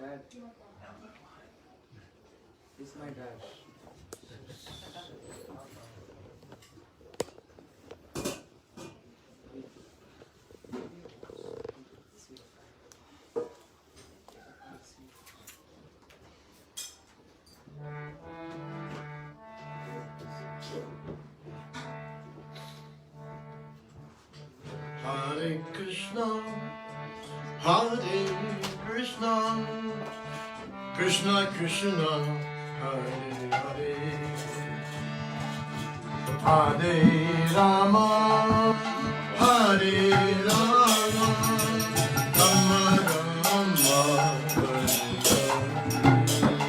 dad. He's my dad. Hare Krishna, Hare Krishna, Krishna Krishna, Hare Hare, Hare Rama, Hare Rama, Rama Rama, Hare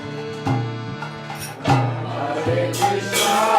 Hare, Hare Krishna.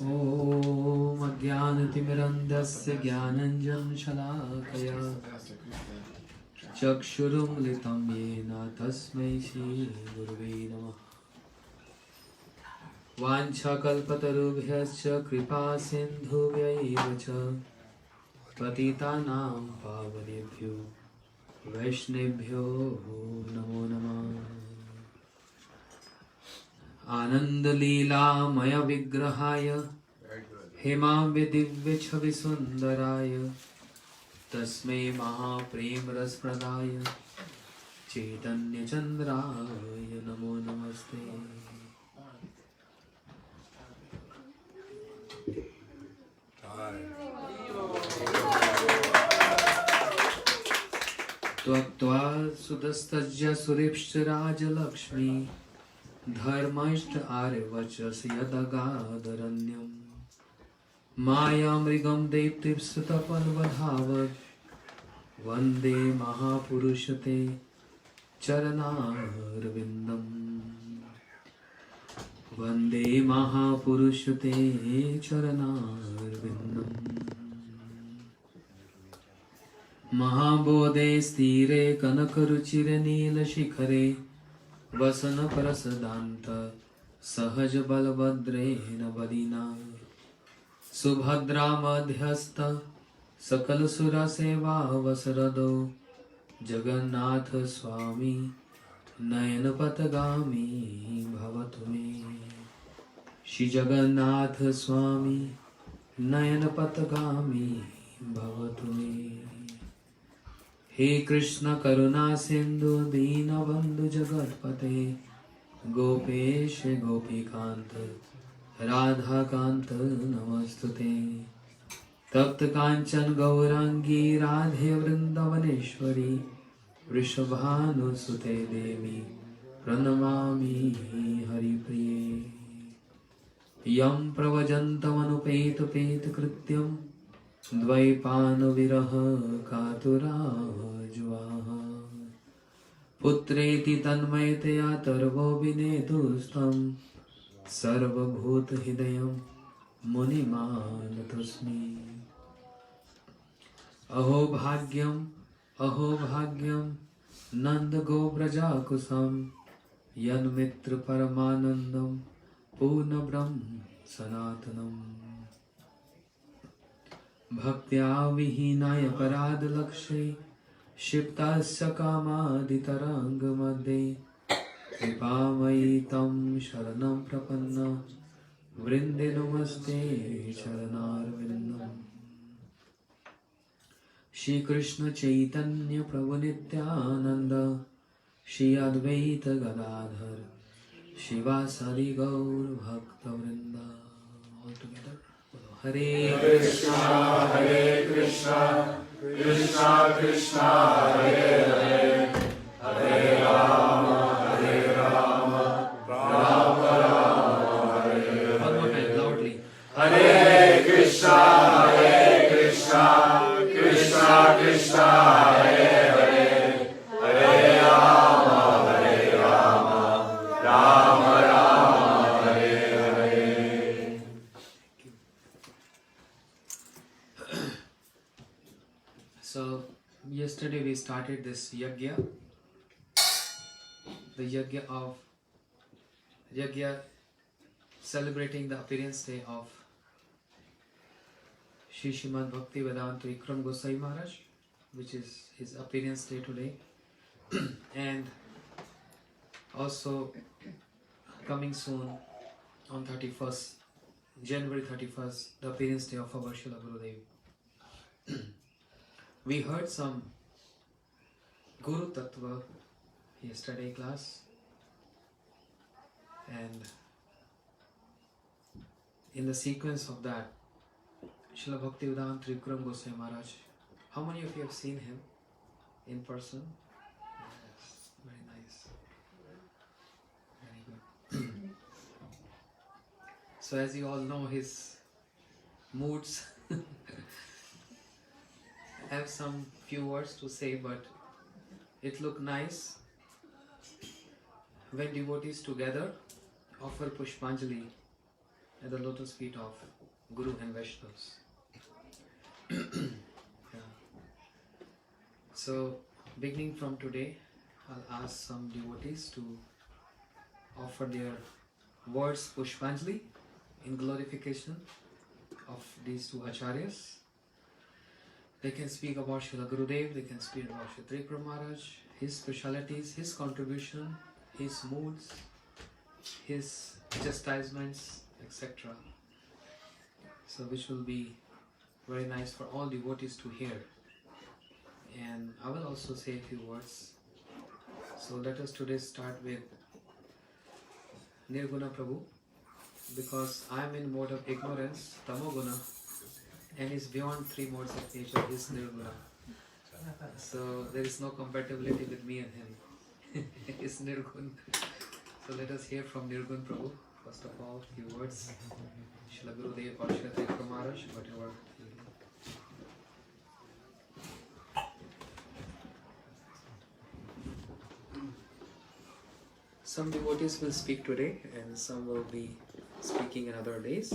Om Ajnanatimirandasya Jnananjanशलाकया Chakshurumlitam Yena Tasmai Shri Gurave Namah Vanchakalpatarubhyascha Kripa Sindhubhyaiva cha Patitanam Pavanebhyo Vaishnebhyo Namo Namah Ananda Leela Maya Vigrahaya Hemavya Divya Chavi Sundaraya Tasmai Mahaprem Raspradaya Chaitanya Chandraya Namo Namaste. Tvaktva sudastajya suripshcha raja lakshmi dharmaishta arevachas yadagadharanyam maya mrigam deiptipsutapalvadhavat vande mahapurushate charanarvindam vande mahapurushate charanarvindam Mahabodhe sthire kanakaruchire nila shikhare vasana parasadanta sahaj balabhadrena badina subhadra madhyasta sakal sura seva vasarado Jagannath Swami Nayanapatagami Bhavatu me Shri Jagannath Swami Nayanapatagami Bhavatu me He Krishna Karuna Sindhu Dina Bandhu Jagatpate Gopesh Gopikanta Radha Kanta Namastute Tapta Kanchan Gaurangi Radhe Vrindavaneshwari Vrishabhanu Sute Devi Pranamami Haripriye Yam Pravajantamanupeta Peta Krityam Dvaipanu Viraha Katura Jvaha Putreti Tanmayataya Tarvo Vinetustam Sarva Bhuta Hidayam Munimanatosmi Aho Bhagyam Nanda Gobraja Kusam Yan Mitra Paramanandam Purna Brahm Sanatanam Bhaktya Vihinaya Parad Lakshay Shiptasya Kamaditarang Madhe Kripamayi Tam Sharanam Prapanna Vrinde Namaste Charanarvindam Shri Krishna Chaitanya Prabhu Nityananda Shri Advaita Gadadhar Shivasadi Gaur Bhakta Vrinda. All together. Hare Krishna, Hare Krishna, Krishna Krishna, Hare Hare, Hare Rama, Hare Rama, Rama Rama, Hare Hare. One more time, loudly. Hare Krishna, Hare Krishna, Krishna Krishna, Hare Hare, Hare Rama, Hare Rama, Rama Rama, Hare Hare. So, yesterday we started this yajna, the yajna celebrating the appearance day of Śrī Śrīmad Bhaktivedānta Trivikrama Mahārāja, which is his appearance day today, and also coming soon on 31st, January 31st, the appearance day of our Srila Gurudev. We heard some Guru Tattva yesterday class, and in the sequence of that, Śrīla Bhaktivedānta Trivikrama Mahārāja. How many of you have seen him in person? Yes, very nice. Very good. So as you all know, his moods I have some few words to say, but it look nice when devotees together offer Pushpanjali at the lotus feet of Guru and Vaishnavas. Yeah. So, beginning from today, I'll ask some devotees to offer their words Pushpanjali in glorification of these two acharyas. They can speak about Srila Gurudev, they can speak about Srila Trivikrama Maharaj, his specialities, his contribution, his moods, his chastisements, etc. So which will be very nice for all devotees to hear. And I will also say a few words So let us today start with Nirguna Prabhu, because I am in mode of ignorance, Tamoguna, and is beyond three modes of nature, is Nirguna. So there is no compatibility with me and him. It's Nirgun. So let us hear from Nirgun Prabhu. First of all, few words. Śrīla Gurudev or Śrī Maharaj, whatever. Some devotees will speak today and some will be speaking in other days.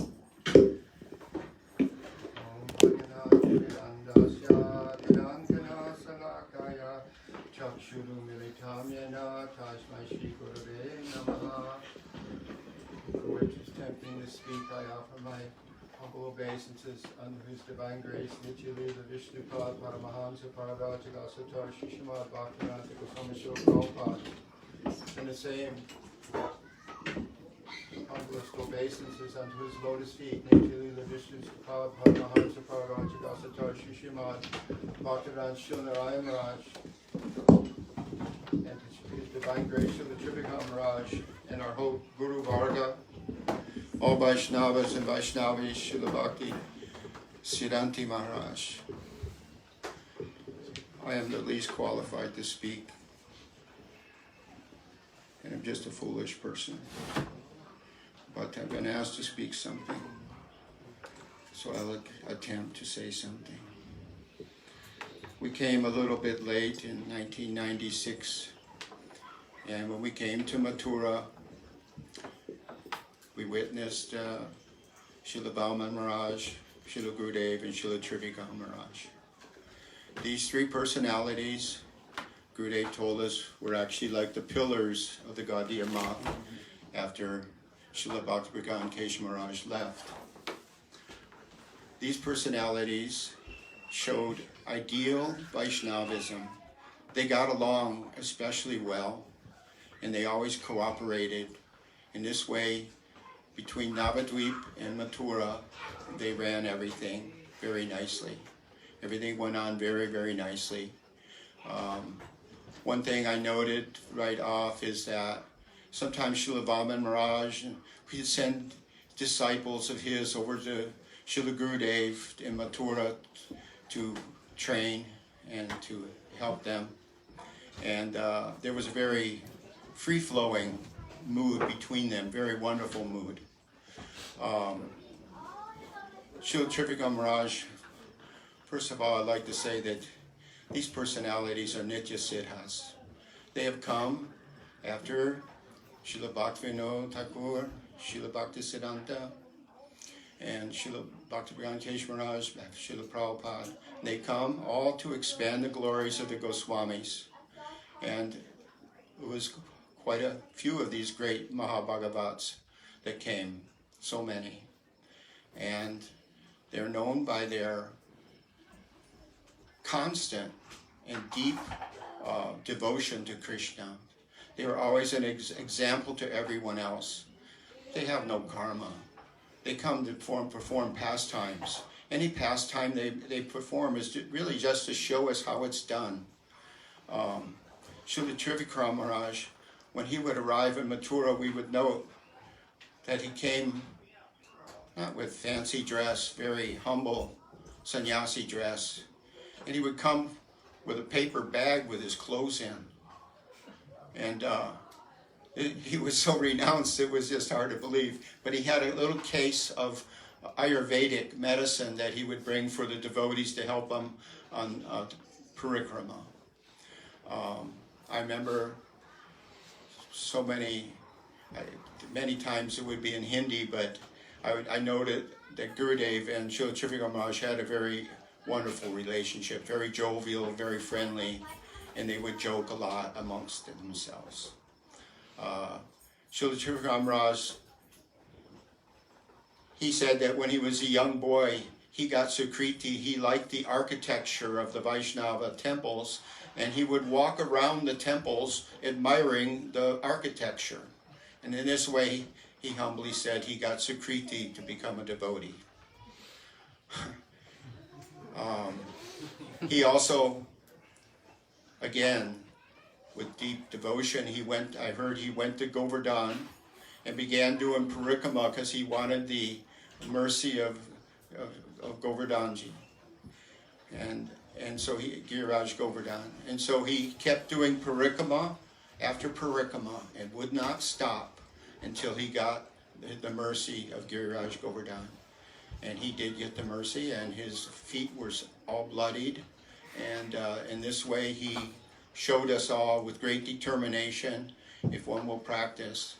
Which is tempting to speak, I offer my humble obeisances under His divine grace, Nityalila Vishnupad Paramahansa Paradaja Gasatar Śrīmad Bhaktivedānta Trivikrama Mahārāja. And the same humblest obeisances unto His lotus feet, Nityalila Vishnupad Paramahansa Paradaja Gasatar Śrīmad Bhaktivedānta Maharaj. And to His divine grace of the Trivikrama Mahārāja and our whole Guru Varga, all Vaishnavas and Vaishnavis, Śrīla Bhakti Siddhanti Maharaj. I am the least qualified to speak, and I'm just a foolish person. But I've been asked to speak something, so I'll attempt to say something. We came a little bit late in 1996, and when we came to Mathura, we witnessed Śrīla Bhauman Maharaj, Śrīla Gurudev, and Śrīla Trivikrama Mahārāja. These three personalities, Gurudev told us, were actually like the pillars of the Gaudiya Math after Śrīla Bhaktivedānta Maharaj left. These personalities showed ideal Vaishnavism. They got along especially well, and they always cooperated. In this way, between Navadvip and Mathura, they ran everything very nicely. Everything went on very, very nicely. One thing I noted right off is that sometimes Śrīla Bhauman Maharaj, he'd send disciples of his over to Śrīla Gurudev in Mathura to train and to help them. And there was a very free-flowing mood between them, very wonderful mood. Śrīla Trivikrama Mahārāja, first of all, I'd like to say that these personalities are Nitya Siddhas. They have come after Śrīla Bhaktivinoda Thakur, Śrīla Bhaktisiddhanta, and Śrīla Bhaktivedānta Maharaj, Śrīla Prabhupada. They come all to expand the glories of the Goswamis. And it was quite a few of these great Mahabhagavats that came, so many. And they're known by their constant and deep devotion to Krishna. They are always an example to everyone else. They have no karma. They come to perform pastimes. Any pastime they perform is really just to show us how it's done. Śrīla Trivikrama Mahārāja, when he would arrive in Mathura, we would note that he came not with fancy dress, very humble sannyasi dress, and he would come with a paper bag with his clothes in. And he was so renounced, it was just hard to believe. But he had a little case of Ayurvedic medicine that he would bring for the devotees to help them on parikrama. I remember so many times it would be in Hindi, but I noted that Gurudev and Śrīla Trivikrama Mahārāja had a very wonderful relationship, very jovial, very friendly, and they would joke a lot amongst themselves. Śrīla Trivikrama Mahārāja, he said that when he was a young boy, he got Sukriti. He liked the architecture of the Vaishnava temples, and he would walk around the temples admiring the architecture. And in this way, he humbly said he got Sukriti to become a devotee. He also, again, with deep devotion. I heard he went to Govardhan and began doing parikrama because he wanted the mercy of Govardhanji. And so Giriraj Govardhan. And so he kept doing parikrama after parikrama and would not stop until he got the mercy of Giriraj Govardhan. And he did get the mercy, and his feet were all bloodied. And in this way he showed us all with great determination, if one will practice.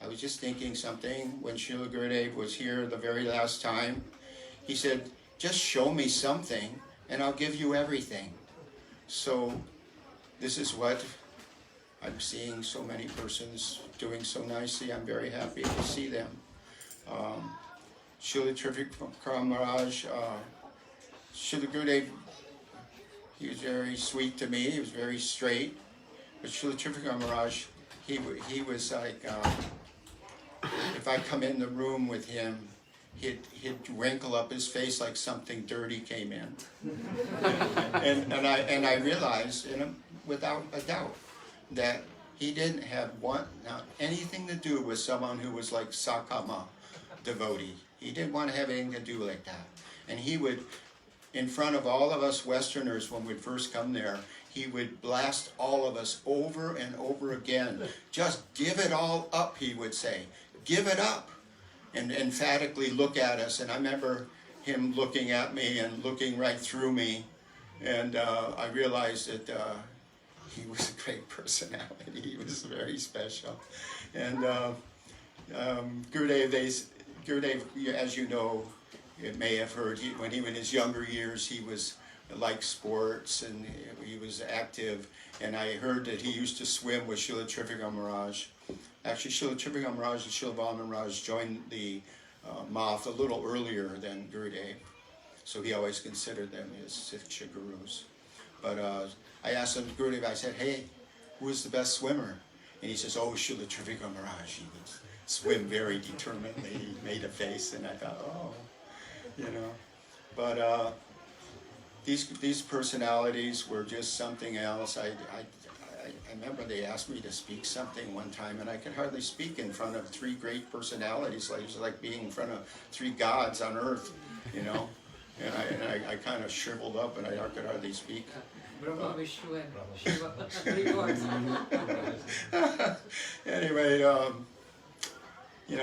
I was just thinking something when Srila Gurudev was here the very last time. He said, just show me something and I'll give you everything. So this is what I'm seeing, so many persons doing so nicely. I'm very happy to see them. Śrī Trivikrama Mahārāja, Srila Gurudev, he was very sweet to me, he was very straight. But Śrī Trivikrama Mahārāja, he was like, if I come in the room with him, he'd wrinkle up his face like something dirty came in. and I realized, without a doubt, that he didn't have anything to do with someone who was like Sakama devotee. He didn't want to have anything to do like that. And he would, in front of all of us Westerners when we'd first come there, he would blast all of us over and over again. Just give it all up, he would say. Give it up. And emphatically look at us. And I remember him looking at me and looking right through me. And I realized that he was a great personality. He was very special. And Gurudev, as you know, you may have heard, when he was in his younger years, he was like sports and he was active. And I heard that he used to swim with Srila Trivikrama Mahārāja. Actually, Srila Trivikrama Mahārāja and Srila Bhaktivedānta Mahārāja joined the Math a little earlier than Gurudev. So he always considered them his Siksha gurus. But I asked him, Gurudev, I said, hey, who is the best swimmer? And he says, oh, Srila Trivikrama Mahārāja. He would swim very determinedly. He made a face, and I thought, oh, But these personalities were just something else. I remember they asked me to speak something one time, and I could hardly speak in front of three great personalities. It was like being in front of three gods on earth, And I kind of shriveled up, and I could hardly speak. Brahma, Vishnu, and Shiva. Three gods. Anyway,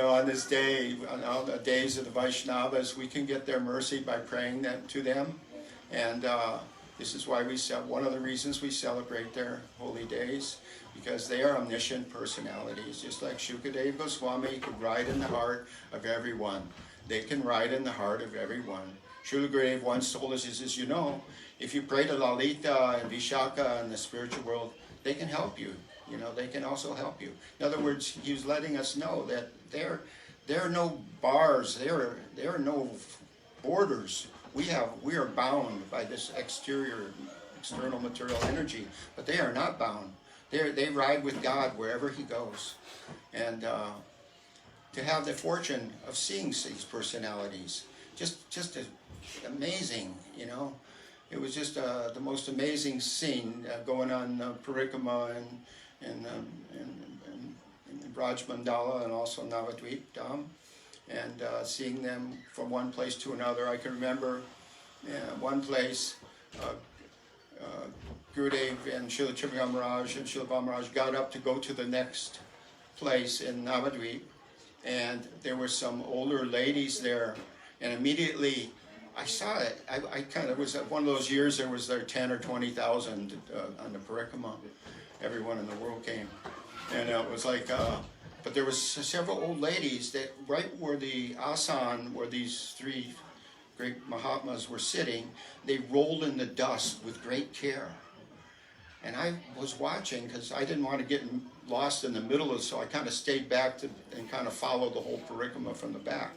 on this day, on all the days of the Vaishnavas, we can get their mercy by praying that to them. And this is why one of the reasons we celebrate their holy days, because they are omniscient personalities. Just like Shukadeva Goswami could ride in the heart of everyone. They can ride in the heart of everyone. Srila Gurudev once told us, he says, if you pray to Lalita and Vishaka in the spiritual world, they can help you. They can also help you. In other words, he was letting us know that there are no bars, there are no borders. We are bound by this external material energy, but they are not bound. They ride with God wherever he goes. And to have the fortune of seeing these personalities, just amazing, It was just the most amazing scene going on Parikrama and Braj Mandala and also Navadvip Dham, and seeing them from one place to another. I can remember one place, Gurudev and Srila Trivikrama Mahārāja and Srila Bhaktivedānta Mahārāja got up to go to the next place in Navadvip, and there were some older ladies there, and immediately I saw it. I kind of was one of those years there was 10 or 20,000 on the Parikrama. Everyone in the world came, and it was like. But there was several old ladies that right where the asan, where these three great Mahatmas were sitting, they rolled in the dust with great care. And I was watching because I didn't want to get lost in the middle of it, so I kind of stayed back and kind of followed the whole Parikrama from the back.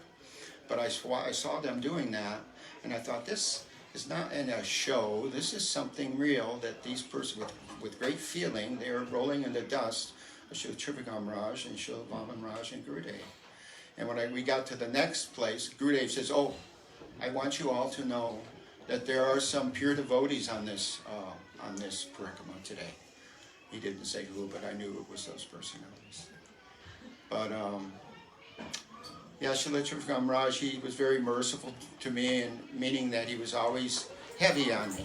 But I saw them doing that, and I thought, this is not in a show, this is something real, that these persons with great feeling, they are rolling in the dust, Srila Trivikrama Mahārāja and Srila Bhaktivedānta Mahārāja and Gurudev. And when we got to the next place, Gurudev says, oh, I want you all to know that there are some pure devotees on this Parikrama today. He didn't say who, but I knew it was those personalities. But yeah, Śrīla Trivikrama Mahārāja, he was very merciful to me, and meaning that he was always heavy on me.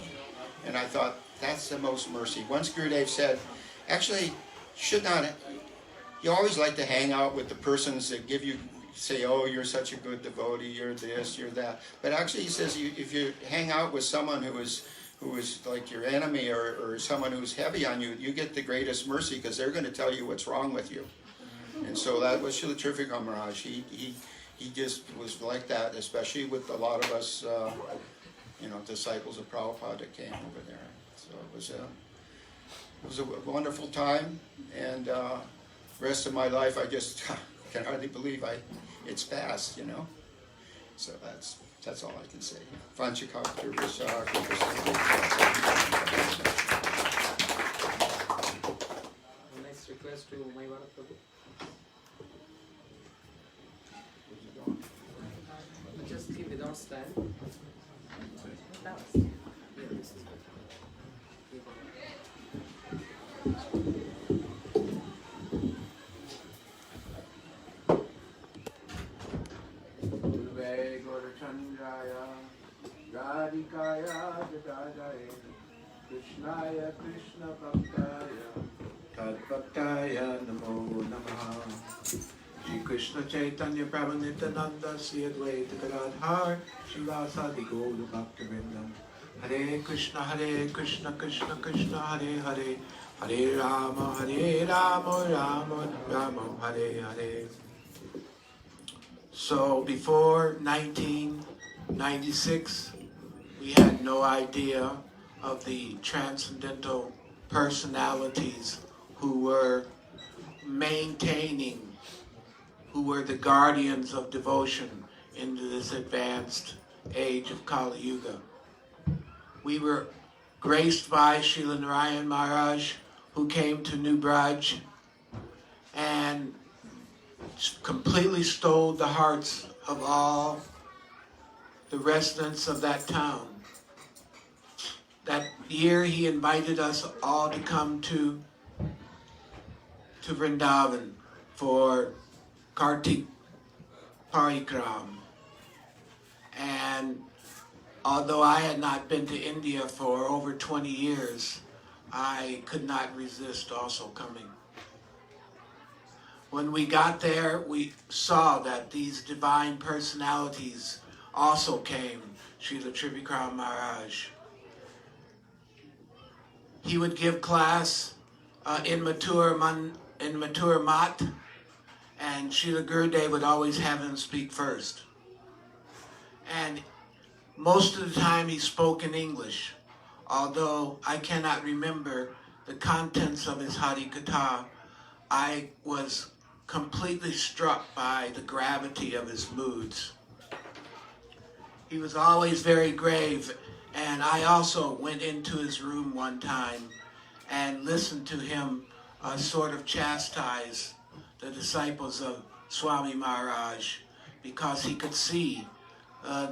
And I thought, that's the most mercy. Once Gurudev said, actually, you always like to hang out with the persons that say, oh, you're such a good devotee, you're this, you're that. But actually, he says, if you hang out with someone who is like your enemy or someone who's heavy on you, you get the greatest mercy because they're going to tell you what's wrong with you. And so that was Śrīla Trivikrama Mahārāja. He just was like that, especially with a lot of us, disciples of Prabhupada that came over there. So it was a wonderful time, and the rest of my life I just can hardly believe it's past, So that's all I can say. Vanchakapta Vishaka. Next request to Maivara Prabhu. Just keep without stand. Yeah, this is good. Chandraya Radhikaya Jadajaya Krishnaya Krishna Bhaktaya Tad Bhaktaya Namo Namaha Shri Krishna Chaitanya Prabhu Nityananda Sri Advaita Gadadhar Srivasadi Gaura Bhaktivedānta Hare Krishna Krishna Krishna Hare Hare Hare Rama Rama Rama Hare Hare. So before 1996, we had no idea of the transcendental personalities who were who were the guardians of devotion into this advanced age of Kali Yuga. We were graced by Srila Narayan Maharaj, who came to New Braj and completely stole the hearts of all the residents of that town. That year he invited us all to come to Vrindavan for Kartik Parikram. And although I had not been to India for over 20 years, I could not resist also coming. When we got there, we saw that these divine personalities also came, Śrīla Trivikrama Mahārāja. He would give class in Mathur Mat, and Srila Gurudev would always have him speak first. And most of the time he spoke in English, although I cannot remember the contents of his Hari Katha. I was completely struck by the gravity of his moods. He was always very grave, and I also went into his room one time and listened to him sort of chastise the disciples of Swami Maharaj, because he could see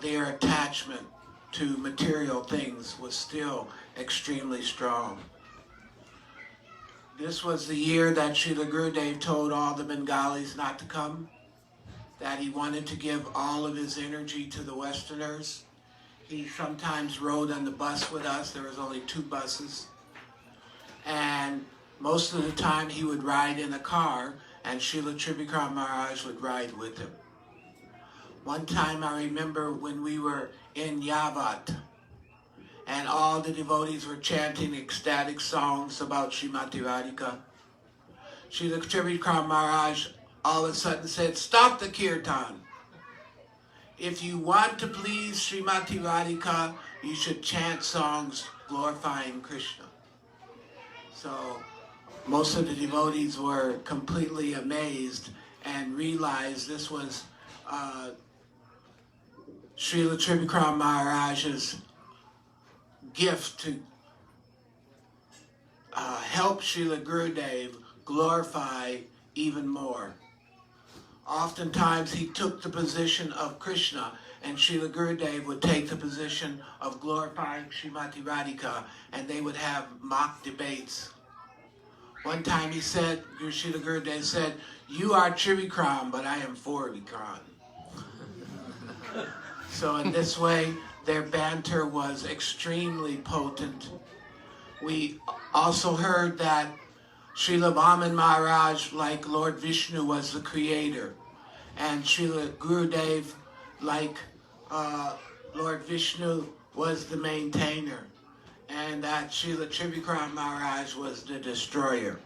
their attachment to material things was still extremely strong. This was the year that Srila Gurudev told all the Bengalis not to come, that he wanted to give all of his energy to the Westerners. He sometimes rode on the bus with us. There was only 2 buses. And most of the time he would ride in a car, and Srila Trivikrama Mahārāja would ride with him. One time I remember when we were in Yavat, and all the devotees were chanting ecstatic songs about Srimati Radhika. Srila Trivikrama Mahārāja all of a sudden said, "Stop the kirtan. If you want to please Srimati Radhika, you should chant songs glorifying Krishna." So most of the devotees were completely amazed and realized this was Srila Trivikrama Mahārāja's gift to help Srila Gurudev glorify even more. Oftentimes he took the position of Krishna, and Srila Gurudev would take the position of glorifying Srimati Radhika, and they would have mock debates. One time he said, Srila Gurudev said, "You are Trivikram, but I am for Vikram." So in this way, their banter was extremely potent. We also heard that Srila Vaman Maharaj, like Lord Vishnu, was the creator, and Srila Gurudev, like Lord Vishnu, was the maintainer, and that Srila Trivikrama Maharaj was the destroyer.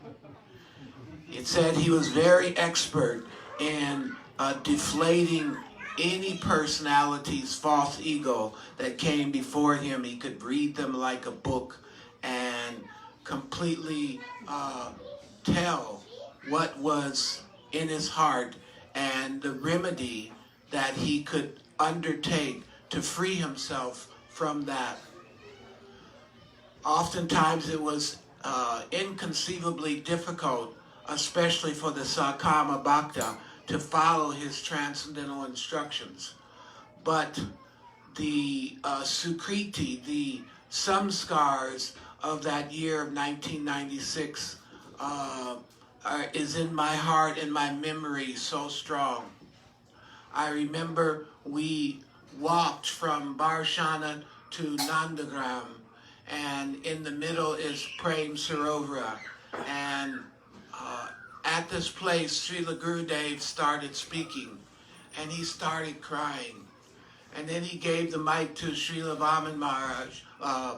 It said he was very expert in deflating any personality's false ego that came before him. He could read them like a book and completely tell what was in his heart and the remedy that he could undertake to free himself from that. Oftentimes it was inconceivably difficult, especially for the Sakama Bhakta, to follow his transcendental instructions. But the Sukriti, the samskars of that year of 1996 is in my heart and my memory so strong. I remember we walked from Barshana to Nandagram, and in the middle is Prem Sarovara. And at this place, Srila Gurudev started speaking, and he started crying. And then he gave the mic to Srila Vaman Maharaj,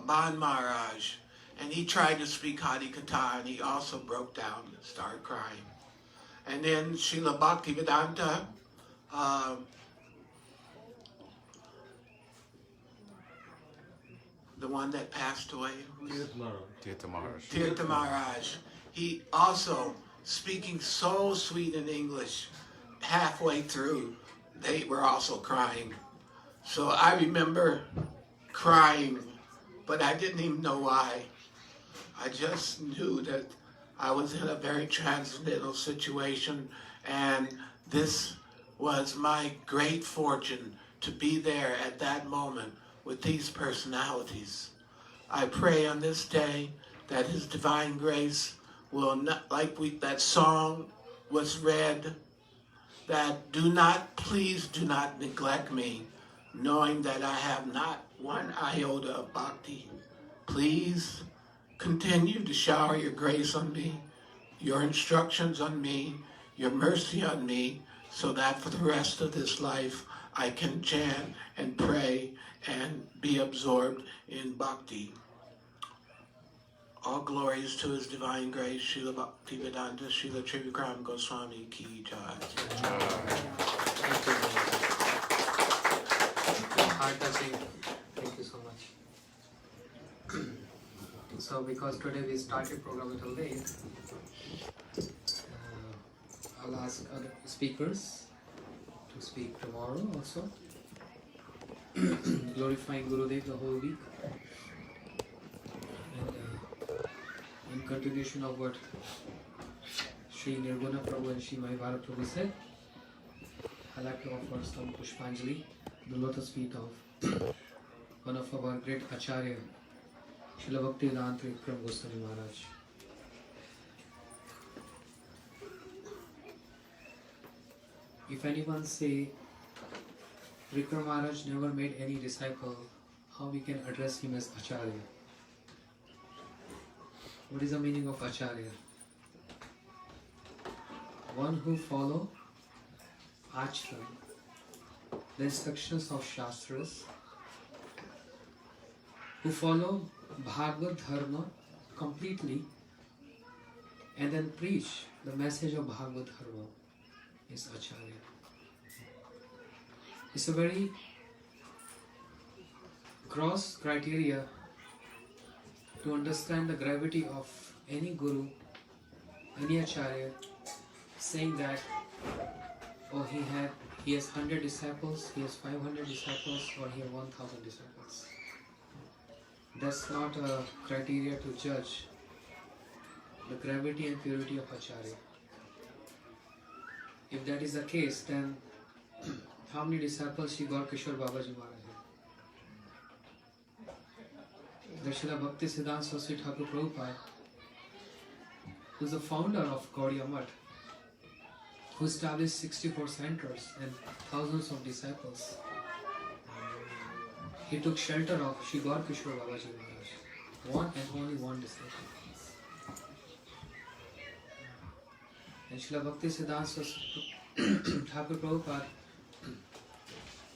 Ban Maharaj, and he tried to speak Harikatha, and he also broke down and started crying. And then Srila Bhaktivedānta, the one that passed away, Tirtha Maharaj. Tirtha Maharaj, he also, speaking so sweet in English, halfway through, they were also crying. So I remember crying, but I didn't even know why. I just knew that I was in a very transcendental situation, and this was my great fortune to be there at that moment with these personalities. I pray on this day that His divine grace will not, that song was read, that please do not neglect me, knowing that I have not one iota of bhakti. Please continue to shower your grace on me, your instructions on me, your mercy on me, so that for the rest of this life I can chant and pray and be absorbed in bhakti. All glories to His divine grace, Srila Bhaktivedānta, Srila Trivikrama Goswami Ki Jai. Heart touching. Thank you so much. So because today we started program a little late, I'll ask other speakers to speak tomorrow also, glorifying Gurudev the whole week. And in continuation of what Sri Nirguna Prabhu and Sri Mahivara Prabhu said, I'd like to offer some Pushpanjali, the lotus feet of one of our great Acharya, Śrīmad Bhaktivedānta Trivikrama Mahārāja. If anyone say Trivikrama Mahārāja never made any disciple, how we can address him as Acharya? What is the meaning of Acharya? One who follow Achran, the instructions of Shastras, who follow Bhagavad Dharma completely and then preach the message of Bhagavad Dharma is Acharya. It's a very gross criteria to understand the gravity of any Guru, any Acharya, saying that oh, he has 100 disciples, he has 500 disciples, or he has 1,000 disciples. That's not a criteria to judge the gravity and purity of Acharya. If that is the case, then how many disciples Shri Gaur Kishore Babaji Maharaj had? The Srila Bhakti Siddhanta Saraswati Thakur Prabhupada who is the founder of Gaudiya Math, who established 64 centers and thousands of disciples. He took shelter of Shri Gaur Kishore Babaji Maharaj, one and only one disciple. And Srila Bhaktivedānta Thakur Prabhupada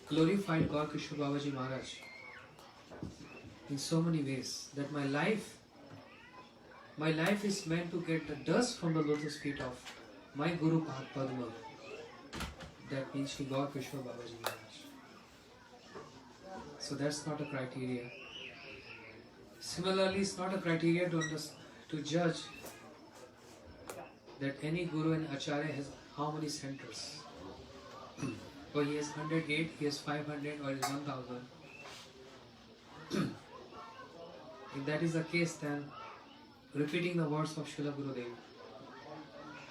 glorified Gaur Kishore Babaji Maharaj in so many ways that my life is meant to get the dust from the lotus feet of my Guru Padma. That means Shri Gaur Kishore Babaji Maharaj. So that's not a criteria. Similarly, it's not a criteria to judge that any Guru and Acharya has how many centers. Or he has 108, he has 500, or he has 1000. If that is the case, then repeating the words of Srila Gurudev,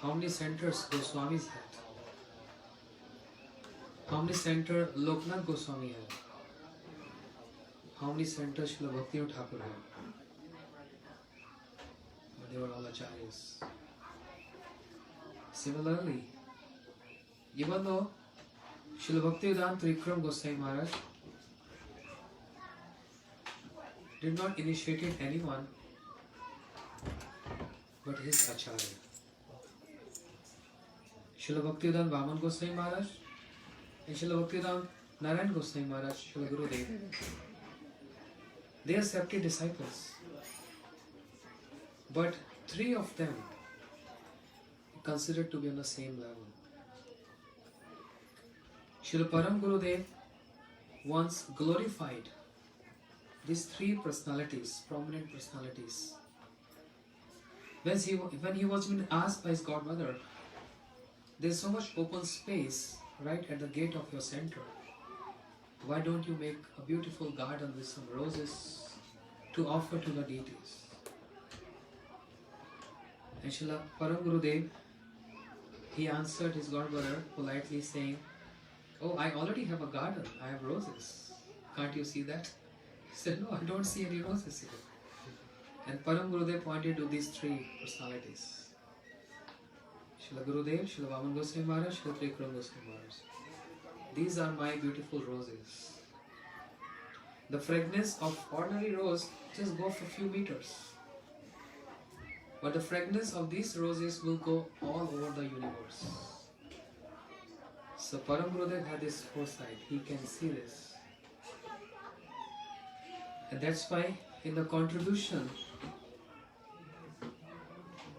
how many centers Goswamis had? How many centers Loknath Goswami had? How many centers Srila Bhaktivedānta Thakur had? But they were all acharyas. Similarly, even though Srila Bhaktivedānta Trivikrama Goswami Maharaj did not initiate anyone but his acharya. Srila Bhaktivedānta Vaman Goswami Maharaj and Srila Bhaktivedānta Narayan Goswami Maharaj, Srila Gurudev, they are separate disciples. But three of them considered to be on the same level. Srila Param Gurudev once glorified these three personalities, prominent personalities. When he was being asked by his godmother, there's so much open space right at the gate of your center. Why don't you make a beautiful garden with some roses to offer to the deities? And Srila Param Gurudev, he answered his godmother politely saying, "Oh, I already have a garden, I have roses. Can't you see that?" He said, "No, I don't see any roses here." And Param Gurudev pointed to these three personalities. Srila Gurudev, Srila Vaman Goswami Maharaj, Srila Trivikrama Goswami Maharaj. These are my beautiful roses. The fragrance of ordinary rose just go for a few meters. But the fragrance of these roses will go all over the universe. So Param Gurudev had this foresight. He can see this. And that's why in the contribution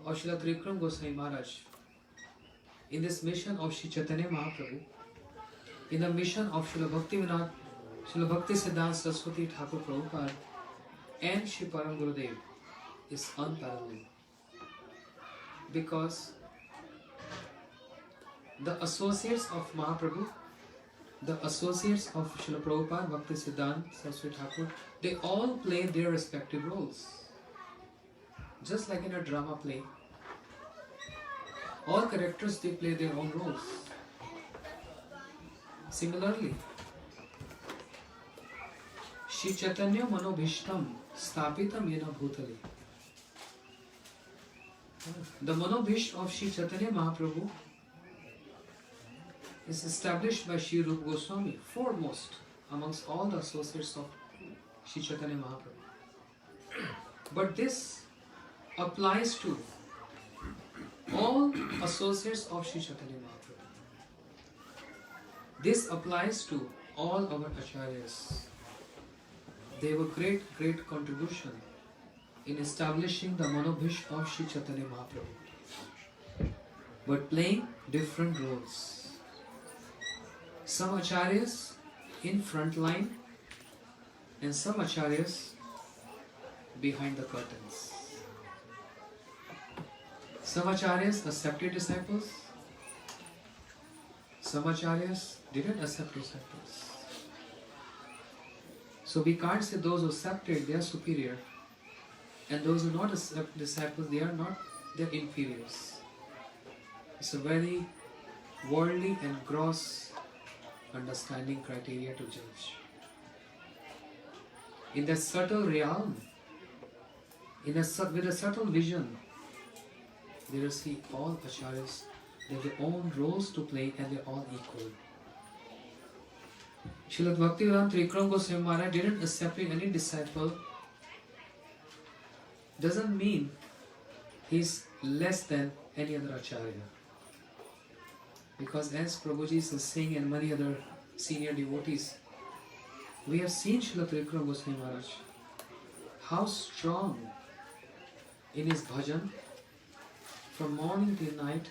of Srila Trivikrama Goswami Maharaj, in this mission of Sri Chaitanya Mahaprabhu, in the mission of Srila Bhaktivedānta, Srila Bhaktisiddhanta Saraswati Thakur Prabhupada and Sri Param Gurudev is unparalleled. Because the associates of Mahaprabhu, the associates of Srila Prabhupada, Bhaktisiddhanta Saraswati Thakur, they all play their respective roles. Just like in a drama play, all characters, they play their own roles. Similarly, Shri Chaitanya Manobhishtam Stapitam Yena Bhutale. The Manobhish of Shri Chaitanya Mahaprabhu is established by Shri Rupa Goswami, foremost amongst all the associates of Shri Chaitanya Mahaprabhu. But this applies to all associates of Shri Chaitanya Mahaprabhu. This applies to all our acharyas. They have a great contribution in establishing the Manobhish of Shri Chaitanya Mahaprabhu, but playing different roles. Some acharyas in front line and some acharyas behind the curtains. Some acharyas accepted disciples, some acharyas didn't accept disciples. So we can't say those who accepted, they are superior, and those who not accept disciples, they are not, they are inferiors. It's a very worldly and gross understanding criteria to judge. In that subtle realm, with a subtle vision, They will see all acharyas, they have their own roles to play and they're all equal. Śrīmad Bhaktivedānta Trivikrama Goswami Maharaj didn't separate any disciple. Doesn't mean he's less than any other acharya. Because as Prabhuji is saying and many other senior devotees, we have seen Śrīmad Trivikrama Goswami Maharaj, how strong in his bhajan from morning till night,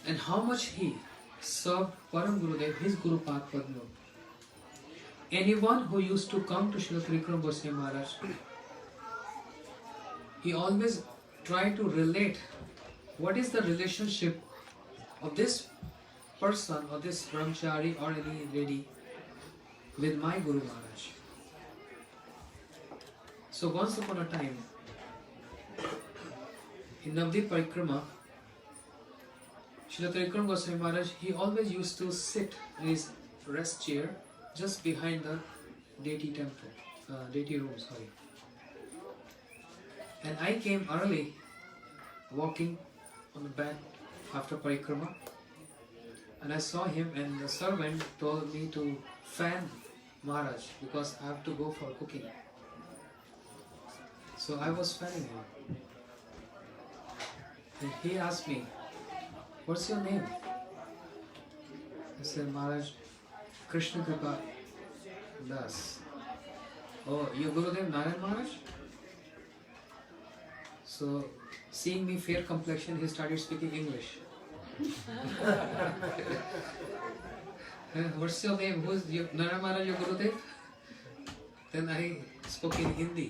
and how much he served Param Gurudev, his Guru Pad Padma. Anyone who used to come to Śrīmad Trivikrama Goswami Maharaj, he always tried to relate what is the relationship of this person or this brahmachari or any lady with my Guru Maharaj. So once upon a time, in Navadvip Parikrama, Śrīmad Trivikrama Goswami Maharaj, he always used to sit in his rest chair just behind the deity room. And I came early, walking on the back after Parikrama, and I saw him, and the servant told me to fan Maharaj because I have to go for cooking. So I was fanning him. And he asked me, "What's your name?" I said, "Maharaj, Krishna Kripa Das." "Oh, you Gurudev Narayan Maharaj?" So, seeing me fair complexion, he started speaking English. "What's your name? Who's your Narayan Maharaj, your Gurudev?" Then I spoke in Hindi.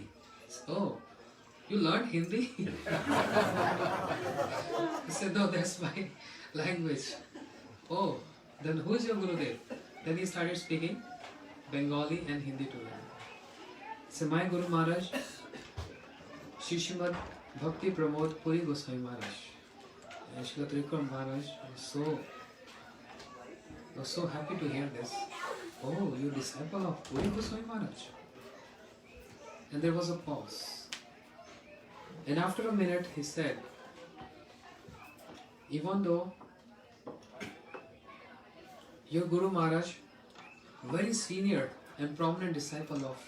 "Oh, you learned Hindi?" I said, "No, that's my language." "Oh, then who is your Gurudev?" Then he started speaking Bengali and Hindi to them. So my Guru Maharaj, Śrī Śrīmad Bhakti Pramod Puri Goswami Maharaj. And Śrīmad Trivikrama Maharaj was so happy to hear this. "Oh, you disciple of Puri Goswami Maharaj?" And there was a pause. And after a minute he said, "Even though your Guru Maharaj, very senior and prominent disciple of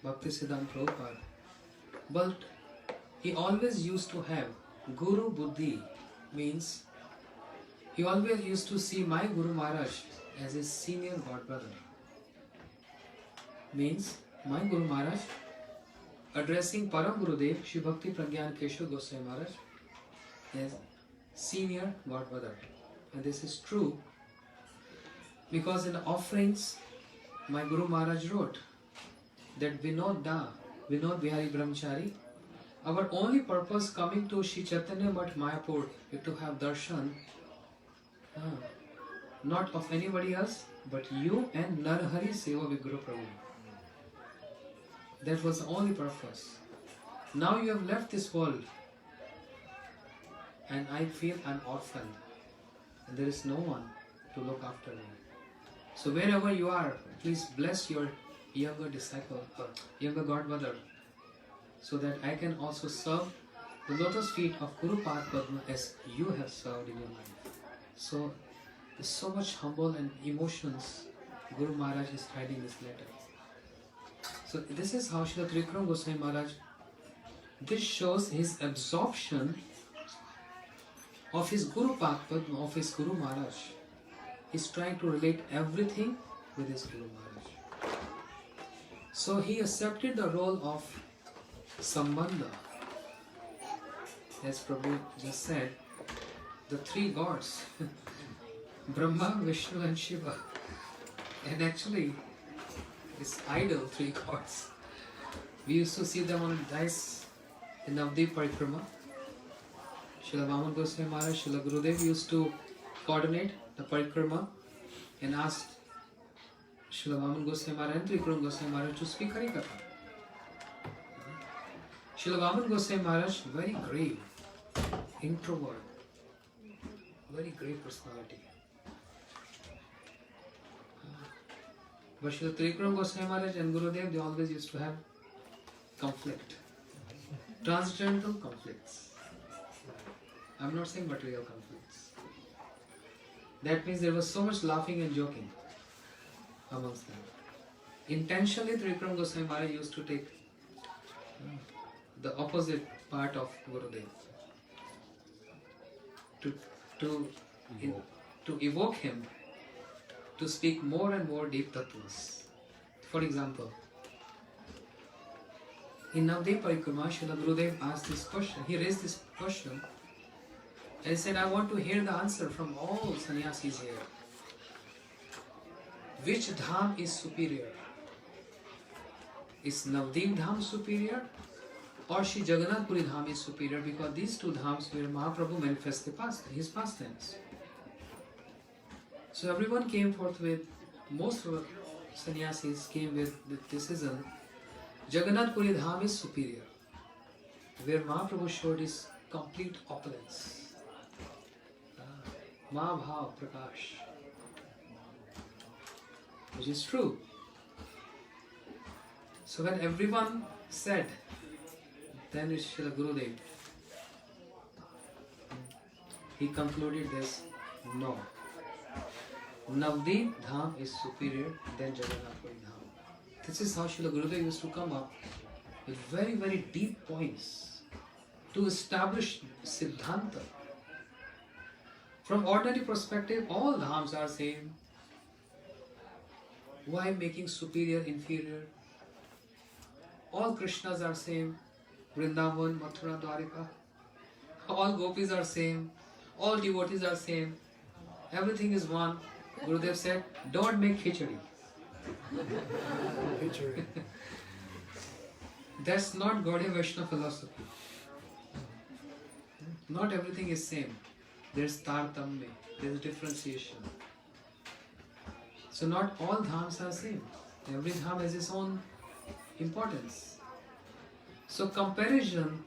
Bhaktisiddhanta Prabhupada, but he always used to have Guru Buddhi, means he always used to see my Guru Maharaj as his senior god brother. Means my Guru Maharaj addressing Param Gurudev Shri Bhakti Pragyan Keshav Goswami Maharaj as senior god brother." And this is true because in the offerings my Guru Maharaj wrote that Vinod Bihari Brahmachari, our only purpose coming to Shri Chaitanya Math Mayapur is to have darshan, not of anybody else but you and Narhari Seva Viguru Prabhu. That was the only purpose. Now you have left this world and I feel I'm orphaned and there is no one to look after me. So wherever you are, please bless your younger disciple, younger godmother, so that I can also serve the lotus feet of Guru Pad Padma as you have served in your life. So there's so much humble and emotions Guru Maharaj is writing this letter. So this is how Śrīmad Trivikrama Goswami Maharaj, this shows his absorption of his Guru Pad Padma, of his Guru Maharaj. He's trying to relate everything with his Guru Maharaj. So he accepted the role of Sambandha. As Prabhu just said, the three gods, Brahma, Vishnu and Shiva. And actually, it's idol, three gods. We used to see them on dice in Navadvip Parikrama. Srila Vaman Goswami Maharaj, Srila Gurudev used to coordinate the Parikrama and asked Srila Vaman Goswami Maharaj and Trivikrama Goswami Maharaj to speak Harikatha. Srila Vaman Goswami Maharaj, very grave, introvert, very great personality. But Srila Trivikrama Goswami Maharaj and Gurudev, they always used to have conflict, transcendental conflicts. I'm not saying material conflicts. That means there was so much laughing and joking amongst them. Intentionally, Trivikrama Goswami Maharaj used to take the opposite part of Gurudev to evoke him to speak more and more deep tattvas. For example, in Navdev Parikrama, Srila Gurudev asked this question. He raised this question and he said, I want to hear the answer from all sannyasis here. Which dham is superior? Is Navdev Dham superior or Shri Jagannath Puri Dham is superior? Because these two dhams where Mahaprabhu manifests his pastimes. So everyone came forth with, most of the sannyasis came with the decision, Jagannath Puri Dham is superior, where Mahaprabhu showed his complete opulence. Mahabhav Prakash. Which is true. So when everyone said, then it's Srila Gurudev, he concluded this, no. Navdeep Dham is superior than Jagannath Puri Dham. This is how Srila Gurudev used to come up with very, very deep points to establish Siddhanta. From ordinary perspective, all dhams are same. Why making superior, inferior? All Krishnas are same. Vrindavan, Mathura, Dwarika. All gopis are same. All devotees are same. Everything is one. Gurudev said, don't make khichdi. That's not Gaudiya Vaishnava philosophy. Not everything is same. There's tartamya, there's differentiation. So not all dhams are same. Every dham has its own importance. So comparison,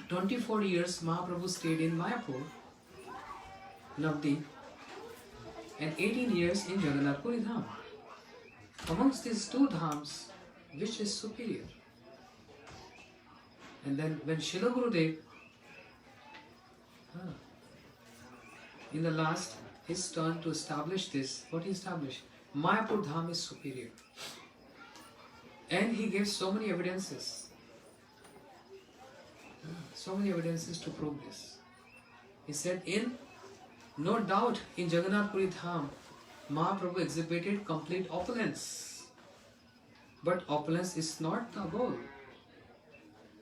24 years Mahaprabhu stayed in Mayapur, Navdeep, and 18 years in Jagannath Puri Dham. Amongst these two dhams, which is superior? And then when Srila Gurudev, in the last, his turn to establish this, what he established? Mayapur Dham is superior. And he gave so many evidences. So many evidences to prove this. He said, no doubt in Jagannath Puri Dham, Mahaprabhu exhibited complete opulence. But opulence is not the goal.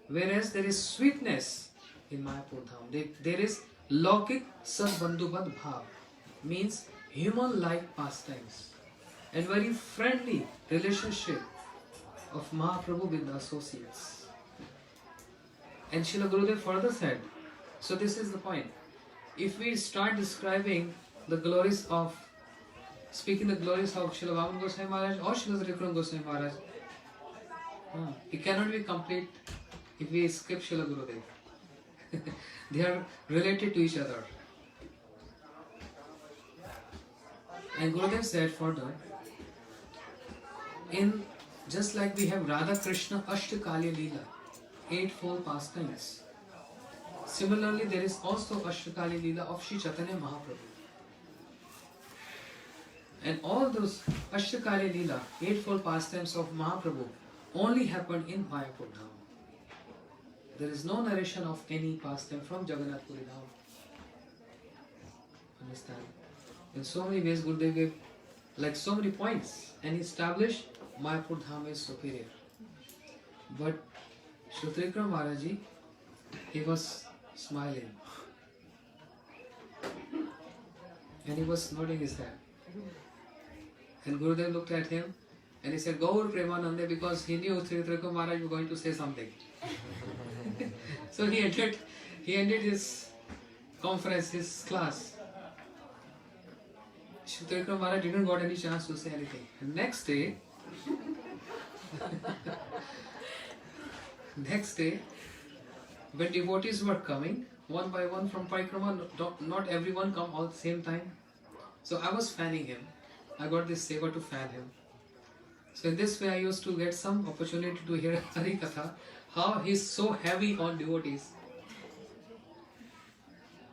Whereas there is sweetness in Mayapur Dham. There is Laukik Sadbandhubad Bhav, means human-like pastimes and very friendly relationship of Mahaprabhu with the associates. And Srila Gurudev further said, so this is the point, if we start describing the glories of, speaking the glories of Srila Vaman Goswami Maharaj or Srila Trivikrama Goswami Maharaj, it cannot be complete if we skip Srila Gurudev. They are related to each other. And Gurudev said further, in just like we have Radha Krishna Ashtakali Leela, eightfold pastimes. Similarly, there is also Ashtakali Leela of Sri Chaitanya Mahaprabhu. And all those Ashtakali Leela, eightfold pastimes of Mahaprabhu, only happened in Mayapur Dham. There is no narration of any pastime from Jagannath Puri Dham. Understand? In so many ways, Gurudev gave like so many points and he established Mayapur Dham is superior. But Śrī Trivikrama Mahārāja, he was smiling and he was nodding his head. And Gurudev looked at him and he said, Gaur Premanande, because he knew Śrī Trivikrama Mahārāja was going to say something. So he ended his conference, his class. Śrī Trivikrama Mahārāja didn't got any chance to say anything. And next day, when devotees were coming, one by one from Parikrama, not everyone come all at the same time. So I was fanning him. I got this seva to fan him. So in this way I used to get some opportunity to hear Hari Katha, how he is so heavy on devotees.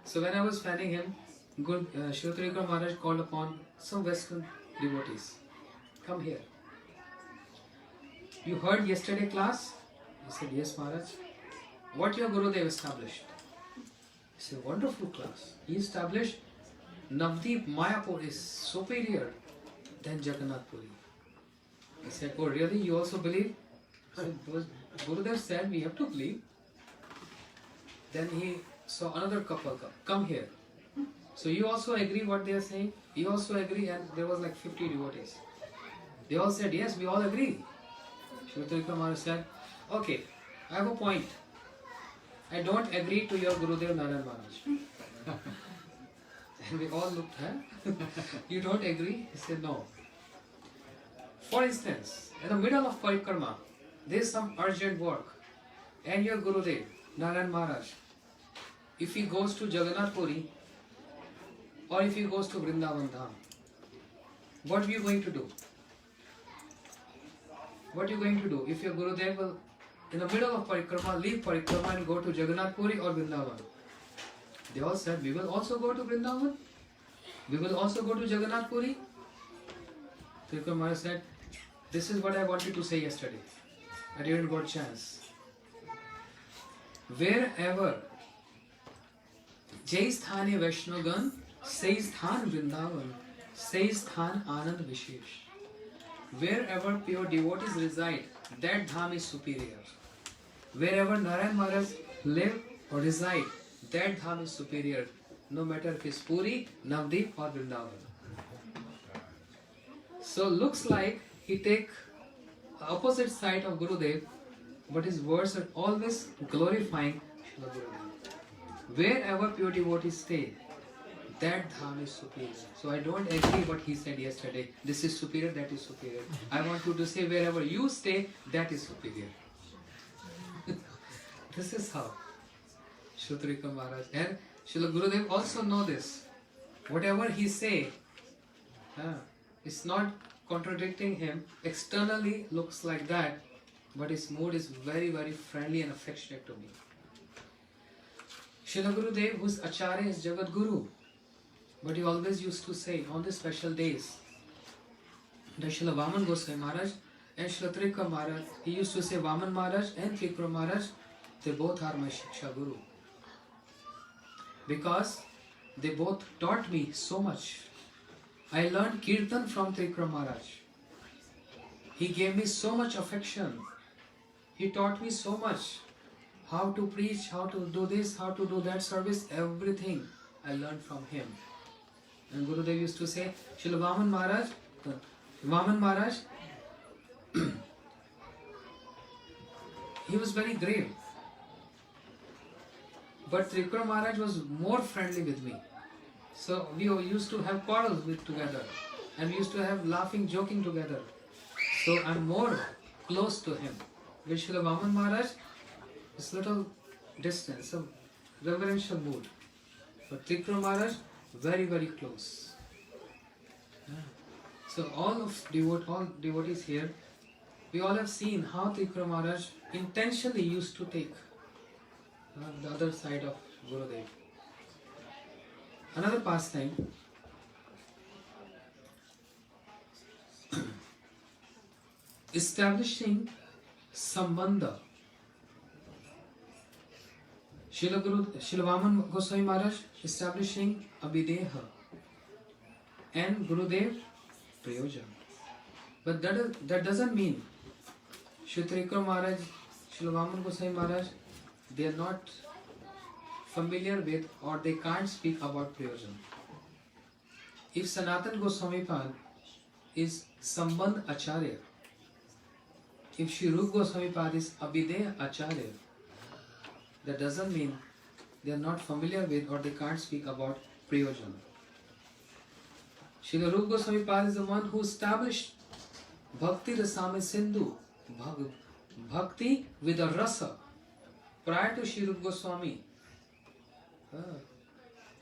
So when I was fanning him, Śrīla Trivikrama Maharaj called upon some Western devotees. Come here. You heard yesterday class? He said, yes, Maharaj. What your Gurudev established? He said, wonderful class. He established Navdeep Mayapur is superior than Jagannath Puri. He said, oh really? You also believe? I said, Gurudev said we have to believe. Then he saw another couple come here. So you also agree what they are saying? You also agree, and there was like 50 devotees. They all said, yes, we all agree. Śrīla Trivikrama Maharaj said, okay, I have a point. I don't agree to your Gurudev Narayan Maharaj. And we all looked at you don't agree? He said, no. For instance, in the middle of Parikrama, there is some urgent work. And your Gurudev, Narayan Maharaj, if he goes to Jagannath Puri, or if he goes to Vrindavan Dham, what are you going to do? What are you going to do if your Gurudev will, in the middle of Parikrama, leave Parikrama and go to Jagannath Puri or Vrindavan? They all said, we will also go to Vrindavan. We will also go to Jagannath Puri. Trivikrama Maharaj said, this is what I wanted to say yesterday. I didn't got a chance. Wherever Jai Sthane Vaishnagan, Sai Sthan Vrindavan, Sai Sthan Anand Vishesh. Wherever pure devotees reside, that dham is superior. Wherever Narayan Maharaj live or reside, that dham is superior. No matter if it's Puri, Navdeep or Vrindavan. So looks like he take opposite side of Gurudev, but his words are always glorifying Srila Gurudev. Wherever pure devotees stay, that dham is superior. So I don't agree what he said yesterday. This is superior, that is superior. I want you to say wherever you stay, that is superior. This is how Śrīla Trivikrama Maharaj and Srila Gurudev also know this. Whatever he say, it's not contradicting him. Externally looks like that, but his mood is very, very friendly and affectionate to me. Srila Gurudev, whose Acharya is Jagat Guru, but he always used to say on the special days, that Srila Vaman Goswami Maharaj and Srila Trivikrama Maharaj, he used to say Vaman Maharaj and Trivikrama Maharaj, they both are my Shiksha Guru. Because they both taught me so much. I learned Kirtan from Trivikrama Maharaj. He gave me so much affection. He taught me so much. How to preach, how to do this, how to do that service, everything I learned from him. And Gurudev used to say, Srila Vaman Maharaj, he was very grave. But Trivikrama Maharaj was more friendly with me. So we used to have quarrels together. And we used to have laughing, joking together. So I'm more close to him. With Srila Vaman Maharaj, it's little distance, a reverential mood. But Trivikrama Maharaj, very, very close. So all devotees here, we all have seen how Trivikrama Maharaj intentionally used to take the other side of Gurudev. Another pastime, establishing sambandha. Srila Vaman Goswami Maharaj establishing Abhideha and Gurudev Prayojan. But that doesn't mean Srila Trivikrama Maharaj, Srila Vaman Goswami Maharaj, they are not familiar with or they can't speak about Prayojan. If Sanatana Goswami Pad is Sambandh Acharya, if Shri Rupa Goswami Pad is Abhideya Acharya, that doesn't mean they are not familiar with or they can't speak about Prayojan. Shri Rupa Goswami Pad is the one who established Bhakti Rasame Sindhu, Bhakti with a rasa. Prior to Shri Rupa Goswami,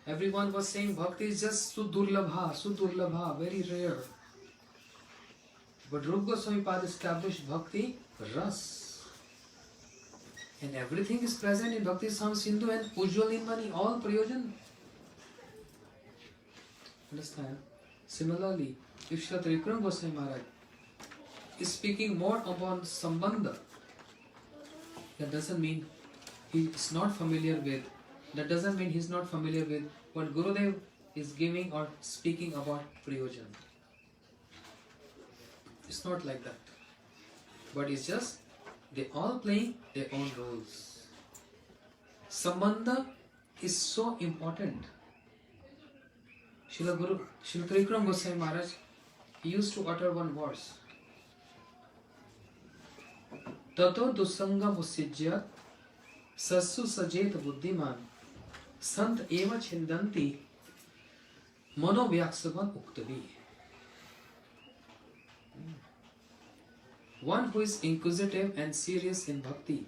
everyone was saying Bhakti is just Sudurlabha, very rare. But Rupa Goswami Pad established Bhakti Ras. And everything is present in Bhakti Rasame Sindhu and Ujjwal Nirmani, all Prayojan Understand? Similarly, if Śrīla Trivikrama Goswami Maharaj is speaking more about Sambandha, that doesn't mean he is not familiar with, that doesn't mean he is not familiar with what Gurudev is giving or speaking about Prayojan. It's not like that. But it's just, they all playing their own roles. Sambandha is so important. Śrīla Trivikrama Goswami Maharaj, he used to utter one verse. Tato dusangam usijya sassu sajet buddhiman sant eva chindanti mano vyaksavan uktavi. One who is inquisitive and serious in bhakti,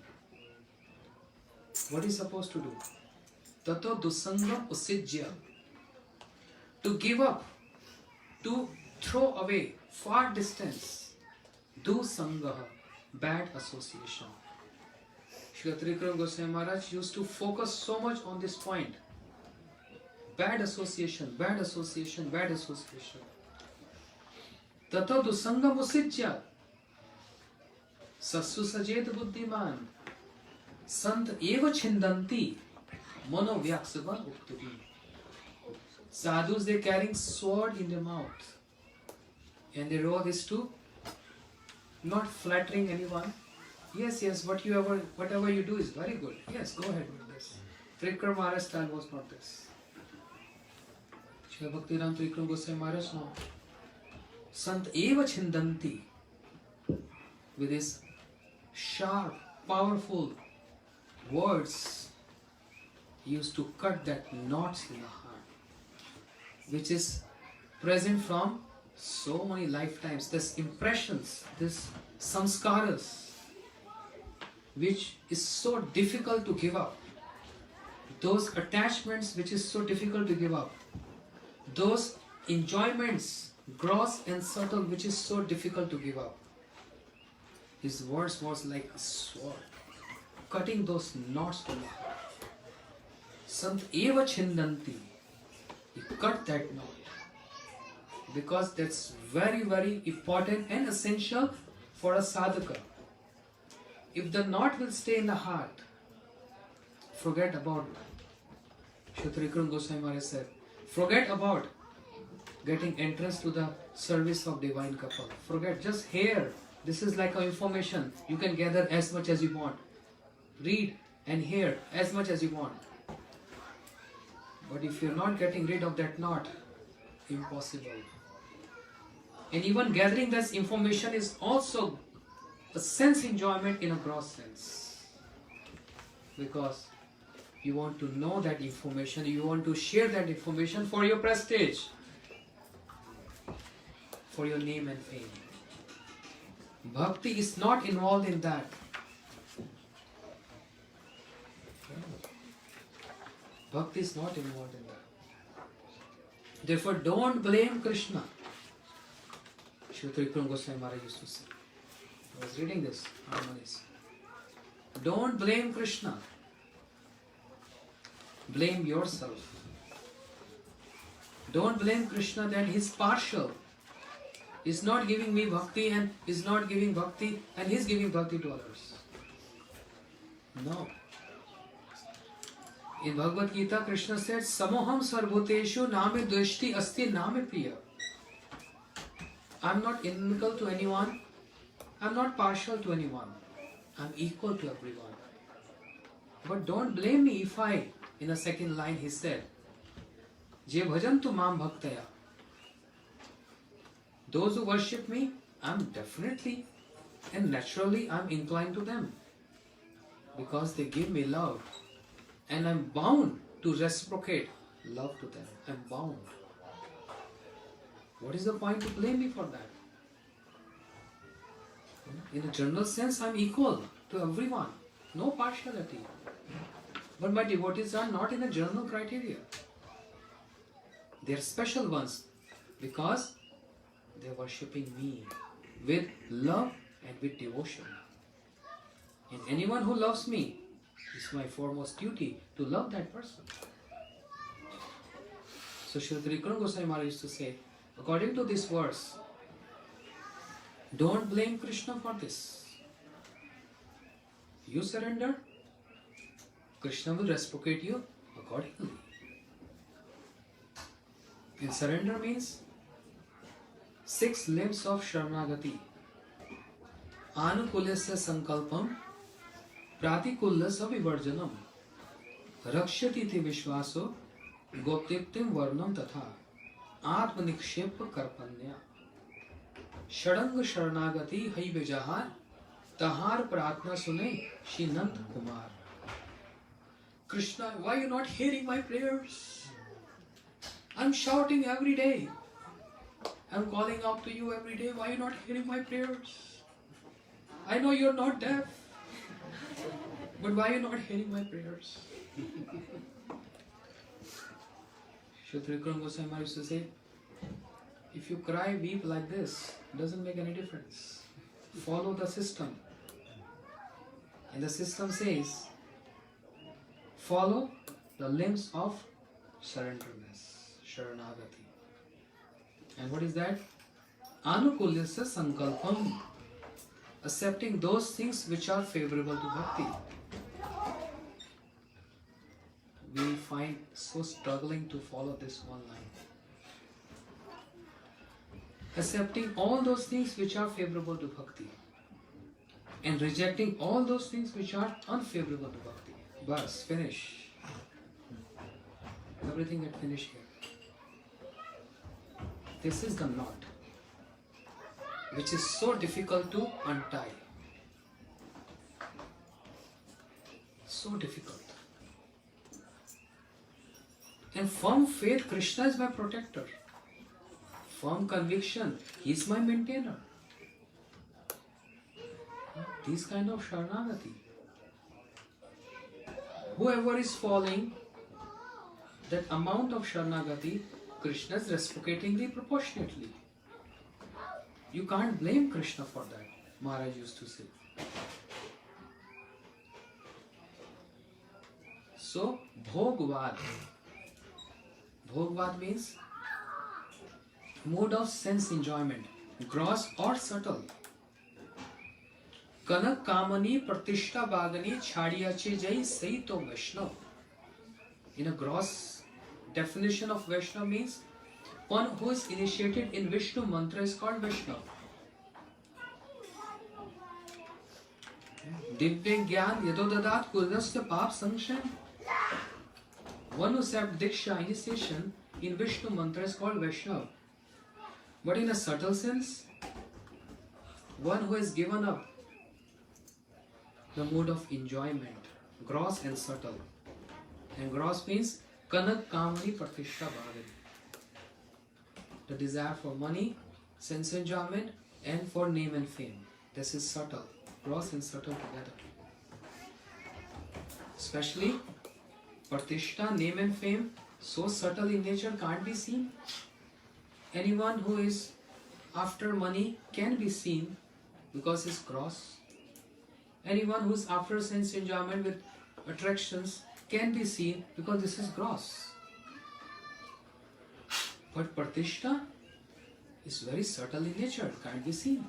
what is supposed to do? Tato dusangam usijya, to give up, to throw away, far distance, dusangaha, bad association. Śrīla Trivikrama Goswami Maharaj used to focus so much on this point. Bad association, bad association, bad association. Tato dusangam usijya sassu sajet buddhiman sant eva chindanti mano vyaksavan uktavi. Sadhus, they carrying sword in their mouth, and their role is to not flattering anyone. Yes, whatever you do is very good. Yes, go ahead with this. Trivikrama Maharaj style was not this. Śrīla Bhaktivedānta Trivikrama Goswami Maharaj, no. Sant eva chindanti, with his sharp, powerful words, he used to cut that knots in the heart, which is present from so many lifetimes. This impressions, this samskaras, which is so difficult to give up. Those attachments which is so difficult to give up. Those enjoyments, gross and subtle, which is so difficult to give up. His words was like a sword, cutting those knots from the heart. Sant eva chindanti. He cut that knot. Because that's very, very important and essential for a sadhaka. If the knot will stay in the heart, forget about, Śrīla Trivikrama Goswami Maharaj said, forget about getting entrance to the service of divine couple. Forget, just hear. This is like an information. You can gather as much as you want. Read and hear as much as you want. But if you're not getting rid of that knot, impossible. And even gathering this information is also a sense enjoyment in a gross sense. Because you want to know that information, you want to share that information for your prestige, for your name and fame. Bhakti is not involved in that. Bhakti is not involved in that. Therefore, don't blame Krishna. Śrīla Trivikrama Goswami Maharaj used to say. I was reading this. Don't blame Krishna. Blame yourself. Don't blame Krishna that he's partial. He's not giving me bhakti and is not giving bhakti and he's giving bhakti to others. No. In Bhagavad Gita, Krishna said, Samoham sarvoteshu name dveshti asti name priya. I'm not inimical to anyone. I'm not partial to anyone. I'm equal to everyone. But don't blame me if I, in the second line he said, Je bhajantu mam bhaktaya. Those who worship me, I'm definitely and naturally I'm inclined to them. Because they give me love. And I'm bound to reciprocate love to them. I'm bound. What is the point to blame me for that? In a general sense, I'm equal to everyone. No partiality. But my devotees are not in a general criteria. They are special ones because they are worshipping me with love and with devotion. And anyone who loves me, it's my foremost duty to love that person. So So Śrī Trivikrama Goswami Maharaj used to say, according to this verse, don't blame Krishna for this. You surrender, Krishna will reciprocate you accordingly. And surrender means 6 limbs of Sharanagati. Anukulasya sankalpam, pratikulasya vivarjanam, rakshati te vishvaso, goptiptim varnam tatha, atmanikshepa karpanya. Shadang Sharanagati hai vijahar, tahar pratna sune, Shinant Kumar. Krishna, why are you not hearing my prayers? I'm shouting every day. I'm calling out to you every day. Why are you not hearing my prayers? I know you're not deaf. But why are you not hearing my prayers? Śrī Trivikrama Goswami Maharaj used to say, if you cry, weep like this, it doesn't make any difference. Follow the system. And the system says, follow the limbs of surrenderness, Sharanagati. And what is that? Anukulasya sankalpam, accepting those things which are favorable to bhakti. We find so struggling to follow this one line. Accepting all those things which are favorable to bhakti and rejecting all those things which are unfavorable to bhakti. Bas, finish. Everything get finished here. This is the knot which is so difficult to untie. So difficult. And firm faith, Krishna is my protector. Firm conviction, he is my maintainer. These kind of Sharanagati. Whoever is following that amount of Sharanagati, Krishna is reciprocatingly proportionately. You can't blame Krishna for that, Maharaj used to say. So, Bhogvad. Bhogvad means mode of sense enjoyment, gross or subtle. Kanak kamani pratishta bagani chhadiyache jai saito Vaishnav. In a gross definition of Vaishnav means one who is initiated in Vishnu mantra is called Vaishnav. Divya Gyan Yadodadat Kurdasya Pap Sankshan. One who accepts Diksha initiation in Vishnu mantra is called Vaishnav. But in a subtle sense, one who has given up the mode of enjoyment, gross and subtle. And gross means Kanak Kamani Pratishta Bhagani. The desire for money, sense enjoyment, and for name and fame. This is subtle, gross and subtle together. Especially Pratishta, name and fame, so subtle in nature, can't be seen. Anyone who is after money can be seen because it's gross. Anyone who is after sense enjoyment with attractions can be seen because this is gross. But Pratishta is very subtle in nature, can't be seen.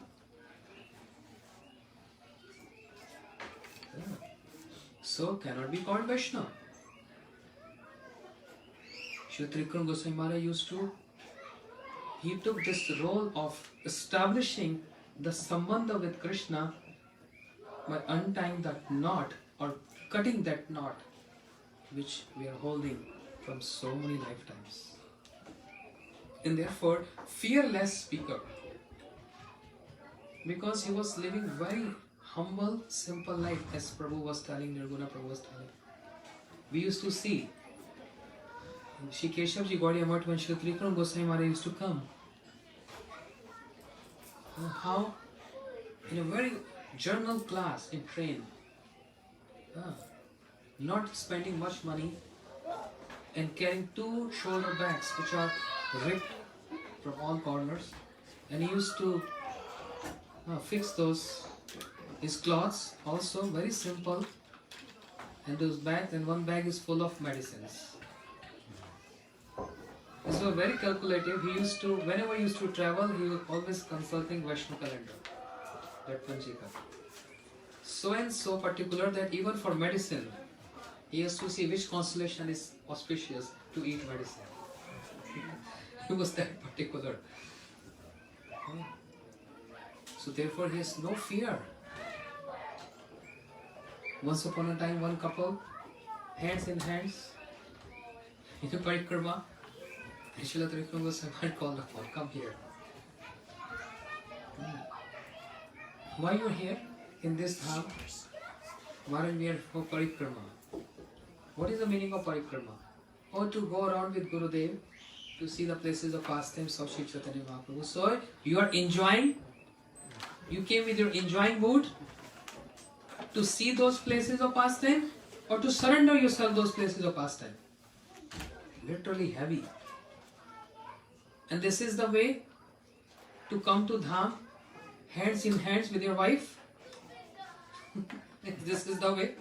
So cannot be called Vaishnava. Śrī Trivikrama Goswami Maharaj he took this role of establishing the sambandha with Krishna by untying that knot or cutting that knot which we are holding from so many lifetimes. And therefore, fearless speaker. Because he was living very humble, simple life, as Prabhu was telling, Nirguna Prabhu was telling. We used to see Shri Keshavji Gaudiya Math when Śrī Trivikrama Goswami Maharaj used to come. How in a very journal class in train, not spending much money and carrying 2 shoulder bags which are ripped from all corners, and he used to fix those, his clothes also very simple, and those bags, and one bag is full of medicines. His So very calculative. He used to, whenever he used to travel, he was always consulting Vaishnav calendar, that Panchika. So and so particular that even for medicine, he has to see which constellation is auspicious to eat medicine. He was that particular. So therefore he has no fear. Once upon a time, one couple, hands in hands, in a parikrama, and Śrīmad Trivikrama was called upon, come here. Why you are here in this dham? Maharaj, we are for parikrama. What is the meaning of parikrama? Or to go around with Gurudev to see the places of pastimes of Śrī Chaitanya Mahaprabhu. So you are enjoying, you came with your enjoying mood to see those places of pastime or to surrender yourself those places of pastime. Literally heavy. And this is the way to come to dham, hands in hands with your wife. This is the way.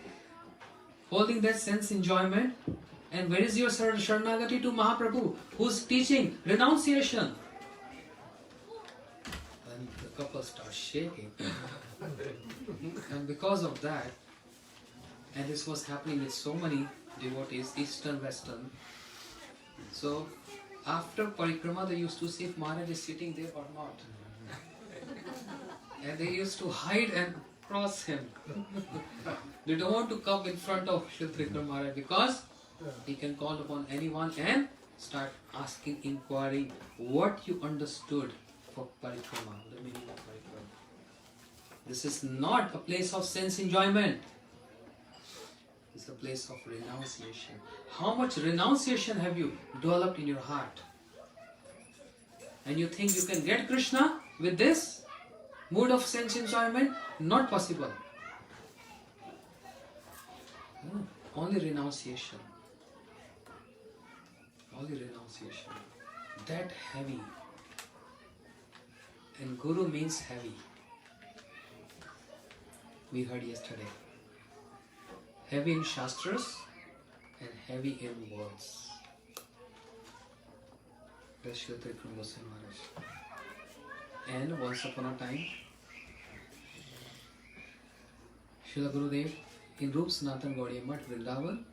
Holding that sense enjoyment. And where is your Sharanagati to Mahaprabhu, who's teaching renunciation? And the couple starts shaking. And because of that, and this was happening with so many devotees, Eastern, Western. So after parikrama, they used to see if Maharaj is sitting there or not. And they used to hide and cross him. They don't want to come in front of Śrī Trivikrama Mahārāja because he can call upon anyone and start asking, inquiring what you understood for parikrama, the meaning of parikrama. This is not a place of sense enjoyment. It's a place of renunciation. How much renunciation have you developed in your heart? And you think you can get Krishna with this mood of sense enjoyment? Not possible. Only renunciation. Only renunciation. That heavy. And Guru means heavy. We heard yesterday. Heavy in Shastras and heavy in words. That's Śrīmad Bhaktivedānta Maharaj. And once upon a time, Srila Gurudev in Rup Sanatan Gaudiya Math Vrindavan,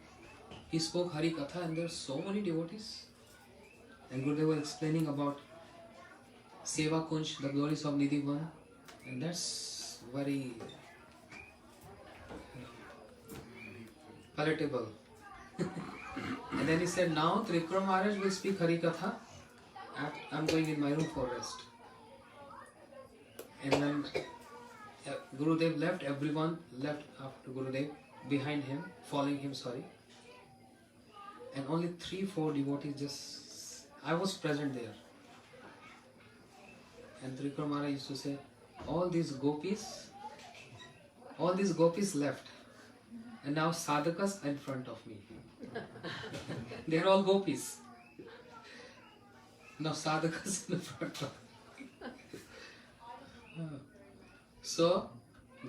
he spoke Hari Katha and there are so many devotees. And Gurudev was explaining about Seva Kunj, the glories of Nidhi Van, and that's very palatable. And then he said, now Trivikrama Maharaj will speak Hari Katha. I'm going in my room for rest. And then Gurudev left, everyone left after Gurudev, behind him, following him, sorry. And only 3-4 devotees just, I was present there. And Trivikrama Maharaj used to say, all these gopis left. And now sadhakas are in front of me. They are all gopis. Now sadhakas in front of me. So,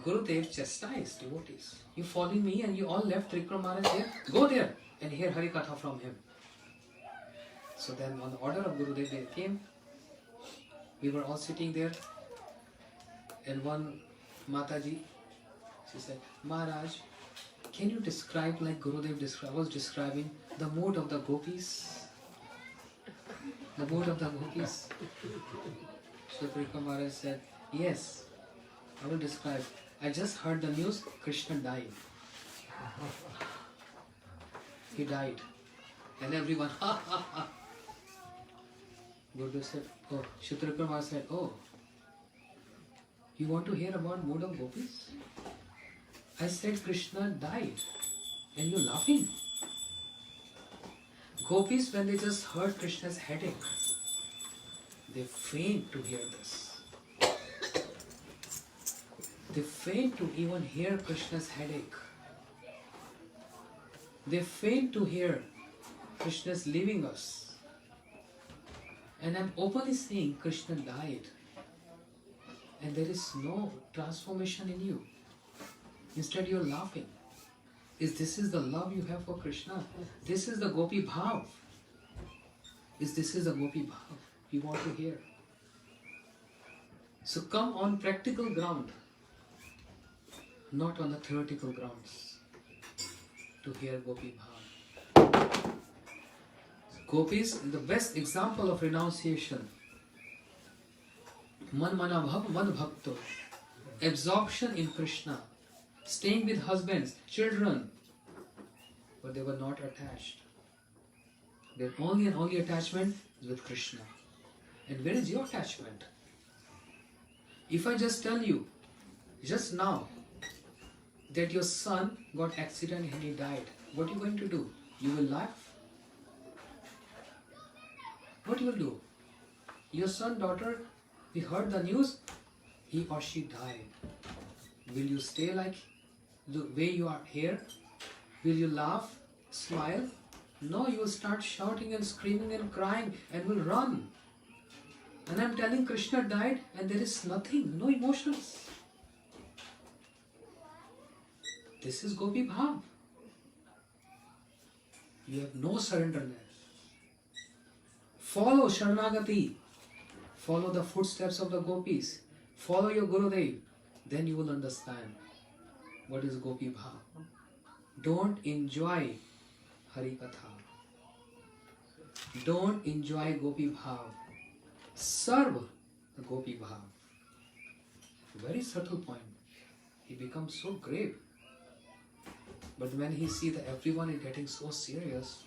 Gurudev chastised devotees. You following me and you all left Trivikrama Maharaj here? Go there and hear Hari Katha from him. So then on the order of Gurudev they came. We were all sitting there. And one Mataji, she said, Maharaj, can you describe like Gurudev was describing the mood of the gopis? The mood of the gopis? Śrī Trivikrama Mahārāja said, yes, I will describe. I just heard the news, Krishna died. He died. And everyone, ha ha ha. Gurudev said, oh, Śrī Trivikrama Mahārāja said, oh, you want to hear about mood of gopis? I said Krishna died. And you're laughing. Gopis, when they just heard Krishna's headache, they faint to hear this. They faint to even hear Krishna's headache. They faint to hear Krishna's leaving us. And I'm openly saying Krishna died. And there is no transformation in you. Instead you're laughing. This is the love you have for Krishna. This is the Gopi Bhav. this is a Gopi Bhav. We want to hear. So come on practical ground, not on the theoretical grounds, to hear Gopi Bhav. Gopis is the best example of renunciation. Man mana bhav man bhakto. Absorption in Krishna. Staying with husbands, children. But they were not attached. Their only and only attachment is with Krishna. And where is your attachment? If I just tell you, just now, that your son got accident and he died, what are you going to do? You will laugh? What you will do? Your son, daughter, he heard the news, he or she died. Will you stay like the way you are here? Will you laugh, smile? No, you will start shouting and screaming and crying and will run. And I am telling Krishna died and there is nothing, no emotions. This is Gopi Bhav. You have no surrenderness. Follow Sharanagati. Follow the footsteps of the Gopis. Follow your Gurudev. Then you will understand what is Gopi Bhav. Don't enjoy Hari Katha. Don't enjoy Gopi Bhav. Serve the Gopi Bhav. Very subtle point. He becomes so grave. But when he sees that everyone is getting so serious,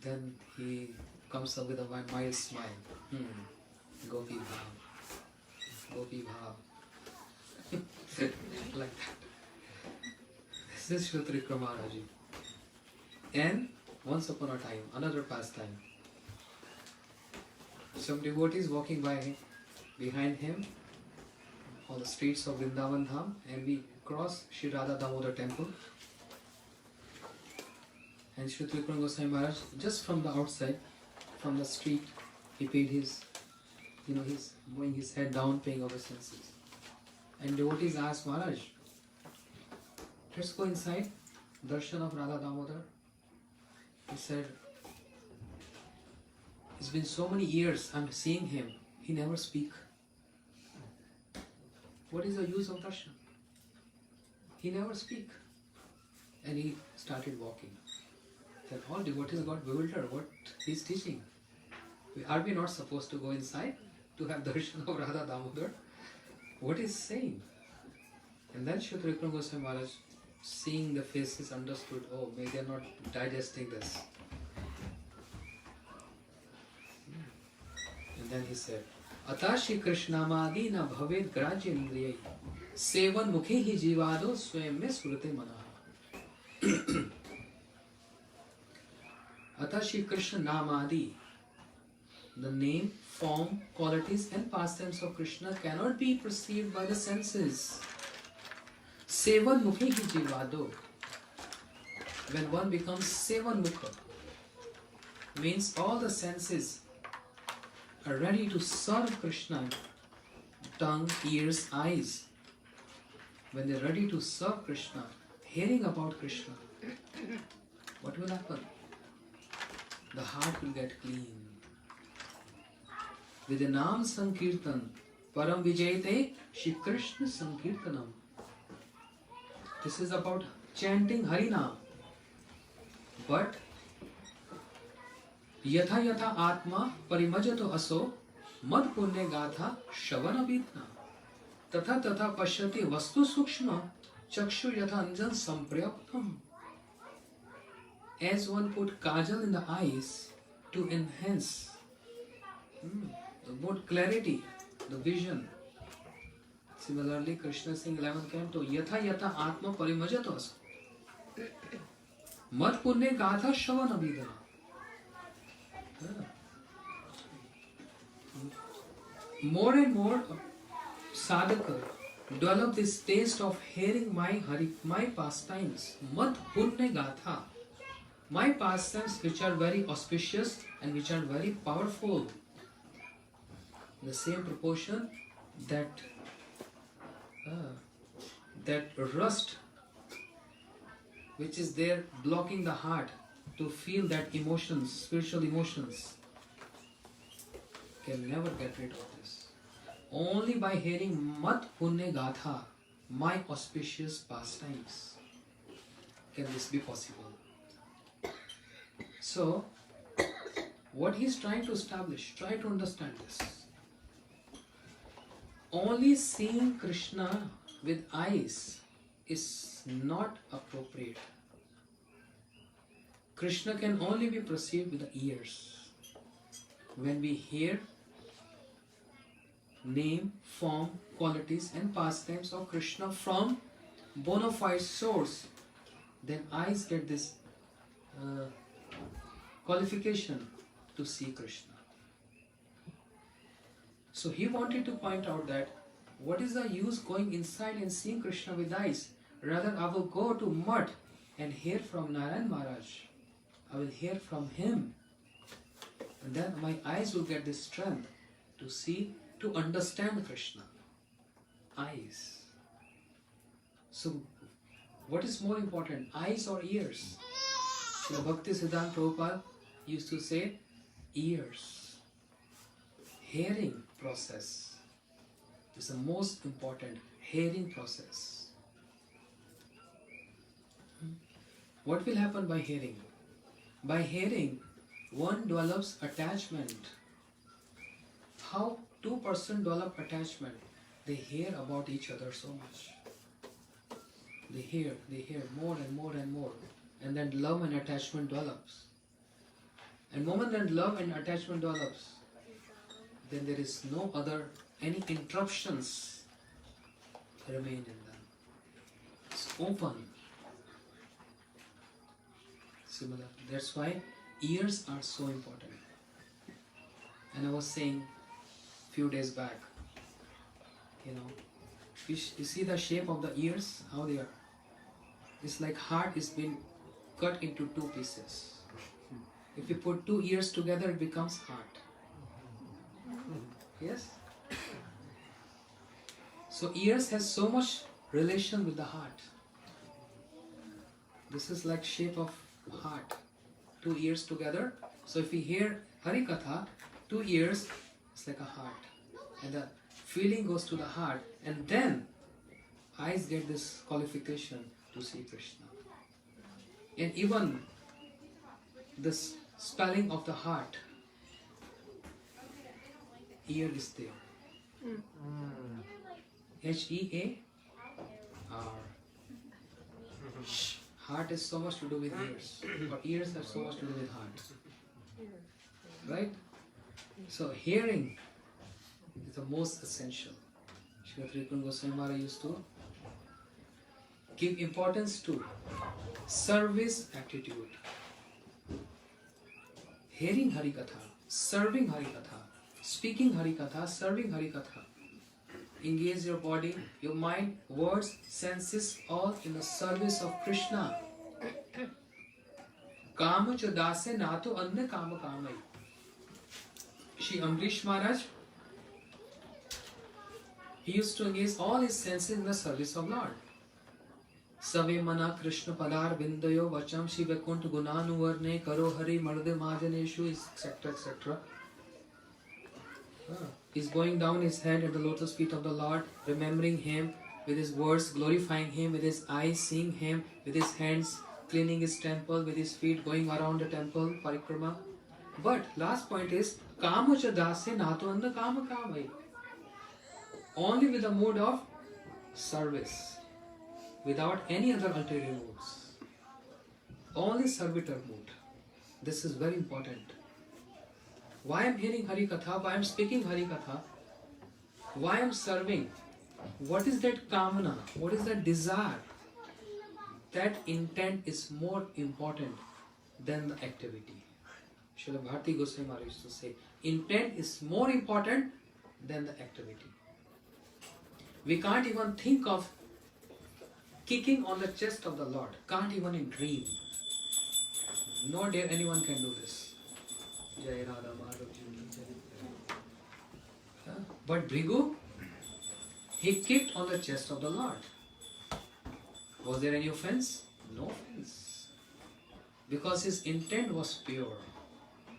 then he comes up with a mild smile. Gopi Bhav. Gopi Bhav. Like that. This is Śrī Trivikrama Mahārāja. And once upon a time, another pastime. Some devotees walking by behind him on the streets of Vrindavan Dham, and we cross Shri Radha Damodar temple. And Śrī Trivikrama Goswami Maharaj, just from the outside, from the street, he paid his, he's bowing his head down, paying obeisances. And devotees asked Maharaj, let's go inside, darshan of Radha Damodar. He said, it's been so many years I'm seeing him, he never speaks. What is the use of darshan? He never speaks. And he started walking. Then all devotees got bewildered what he's teaching. Are we not supposed to go inside to have darshan of Radha Damodar? What is saying? And then Śrī Trivikrama Goswami Maharaj, seeing the faces, understood, oh, maybe they're not digesting this. And then he said, Atashi Krishnamadi na bhavet grajya indriyai sevan mukhe hi jivado swayam me surate manaha. Atashi Krishna Namadi, the name, form, qualities and pastimes of Krishna cannot be perceived by the senses. Sevan mukhe hi jivado. When one becomes sevan mukha, means all the senses are ready to serve Krishna. Tongue, ears, eyes. When they're ready to serve Krishna, hearing about Krishna, what will happen? The heart will get clean. Vidyanam Sankirtan Param Vijayate Shri Krishna Sankirtanam. This is about chanting Harinam. But Yatha Yatha Atma Parimajato Aso Mad Punne Gatha Shavana Vidna Tatha Tatha Pashyati Vastu Sukshma Chakshu Yatha Anjan Samprayaptam. As one put kajal in the eyes to enhance the more clarity, the vision. Similarly, Krishna saying 11th canto, Yatha Yatha Atma Parimajato Aso Mad Punne Gatha Shavana Vidna. More and more sadhaka develop this taste of hearing my pastimes, Mad Punne Gatha, my pastimes which are very auspicious and which are very powerful. In the same proportion that rust which is there blocking the heart, to feel that emotions, spiritual emotions, can never get rid of this. Only by hearing Mat Punya Gatha, my auspicious pastimes, can this be possible. So, what he is trying to establish, try to understand this. Only seeing Krishna with eyes is not appropriate. Krishna can only be perceived with the ears. When we hear name, form, qualities and pastimes of Krishna from bona fide source, then eyes get this qualification to see Krishna. So he wanted to point out that what is the use going inside and seeing Krishna with eyes? Rather, I will go to Mutt and hear from Narayan Maharaj. I will hear from him. And then my eyes will get this strength to see, to understand Krishna. Eyes. So, what is more important, eyes or ears? So Bhaktivedānta Prabhupada used to say, ears. Hearing process is the most important, hearing process. What will happen by hearing? By hearing, one develops attachment. How two persons develop attachment? They hear about each other so much. They hear more and more and more. And then love and attachment develops. And moment that love and attachment develops, then there is no other, any interruptions remain in them. It's open. Similar. That's why ears are so important. And I was saying few days back, you see the shape of the ears, how they are. It's like heart is been cut into two pieces. If you put two ears together, it becomes heart. Yes? So ears has so much relation with the heart. This is like shape of heart. Two ears together. So if we hear Hari Katha, two ears, it's like a heart. And the feeling goes to the heart. And then eyes get this qualification to see Krishna. And even this spelling of the heart, ear is there. H-E-A-R. Heart has so much to do with ears. Or ears have so much to do with heart. Right? So hearing is the most essential. Śrīmad Trivikrama Mahārāja used to give importance to service attitude. Hearing Hari Katha, serving Hari Katha, speaking Hari Katha, serving Hari Katha. Engage your body, your mind, words, senses, all in the service of Krishna. Kama chodase nato anna kama kamai. Shri Amrish Maharaj, he used to engage all his senses in the service of Lord. Save mana Krishna padar bindayo vacham shiva kunt gunanuvarne karo hari marde majaneshu, etc. etc. He's going down his head at the lotus feet of the Lord, remembering Him with his words, glorifying Him with his eyes, seeing Him with his hands, cleaning his temple, with his feet going around the temple, parikrama. But last point is, Kama chadase nato anna kama kamai. Only with the mood of service, without any other ulterior modes. Only servitor mood. This is very important. Why I am hearing Hari Katha? Why I am speaking Hari Katha? Why I am serving? What is that kamana? What is that desire? That intent is more important than the activity. Srila Bharati Goswami Maharaj used to say, intent is more important than the activity. We can't even think of kicking on the chest of the Lord. Can't even in dream. Nor dare anyone can do this. Jai Radha Madhav Ji. But Bhrigu, he kicked on the chest of the Lord. Was there any offense? No offense. because his intent was pure,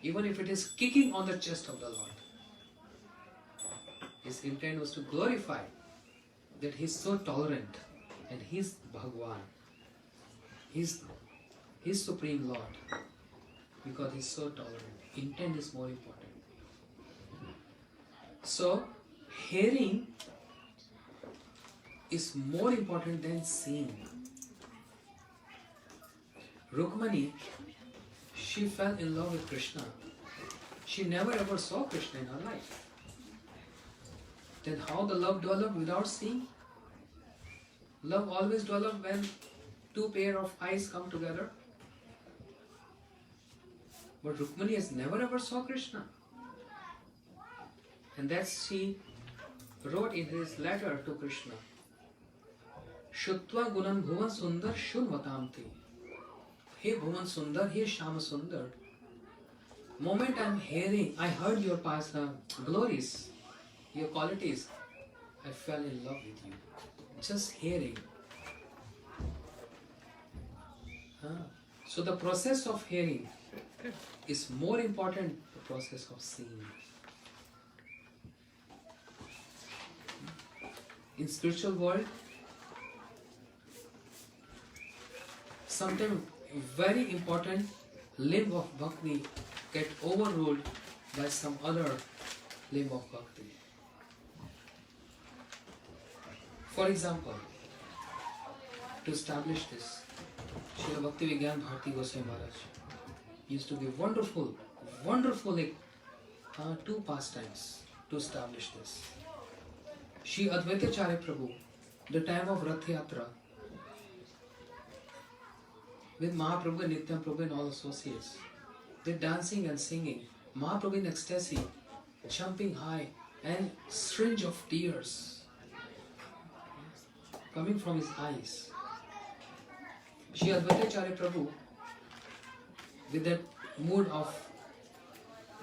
even if it is kicking on the chest of the Lord. His intent was to glorify that he is so tolerant and he is Bhagwan. He is Supreme Lord because he is so tolerant. Intent is more important. So, hearing is more important than seeing. Rukmani, she fell in love with Krishna. She never ever saw Krishna in her life. Then how the love developed without seeing? Love always develops when two pair of eyes come together. But Rukmani has never ever saw Krishna. And that's she wrote in his letter to Krishna. Shutva gunan bhuvan sundar shunvatamti. Hey Bhuvan Sundar, hey Shama Sundar. Moment I heard your past glories, your qualities, I fell in love with you. Just hearing. So the process of hearing is more important than the process of seeing. In spiritual world, sometimes very important limb of bhakti get overruled by some other limb of bhakti. For example, to establish this, Śrīmad Bhaktivedānta Maharāja used to give wonderful two pastimes to establish this. Śrī Advaitacharya Prabhu, the time of Rath Yatra, with Mahaprabhu and Nityam Prabhu and all associates, they're dancing and singing. Mahaprabhu in ecstasy, jumping high, and syringe of tears coming from his eyes. Śrī Advaitacharya Prabhu, with that mood of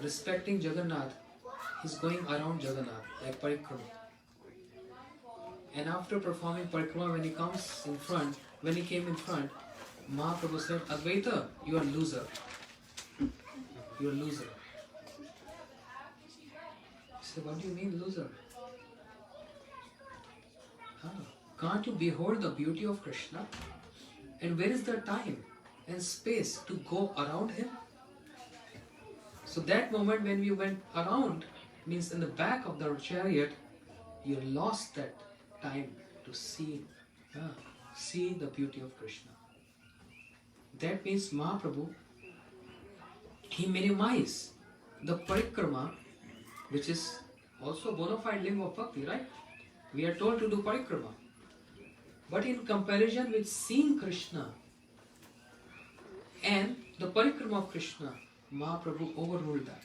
respecting Jagannath, he's going around Jagannath like parikrama. And after performing parikrama, when he came in front, Mahaprabhu said, Advaita, you are loser. You are loser. He said, what do you mean loser? Can't you behold the beauty of Krishna? And where is the time and space to go around him? So that moment when we went around, means in the back of the chariot, you lost that time to see the beauty of Krishna. That means Mahaprabhu, he minimized the parikrama, which is also a bona fide limb of bhakti, right? We are told to do parikrama. But in comparison with seeing Krishna and the parikrama of Krishna, Mahaprabhu overruled that.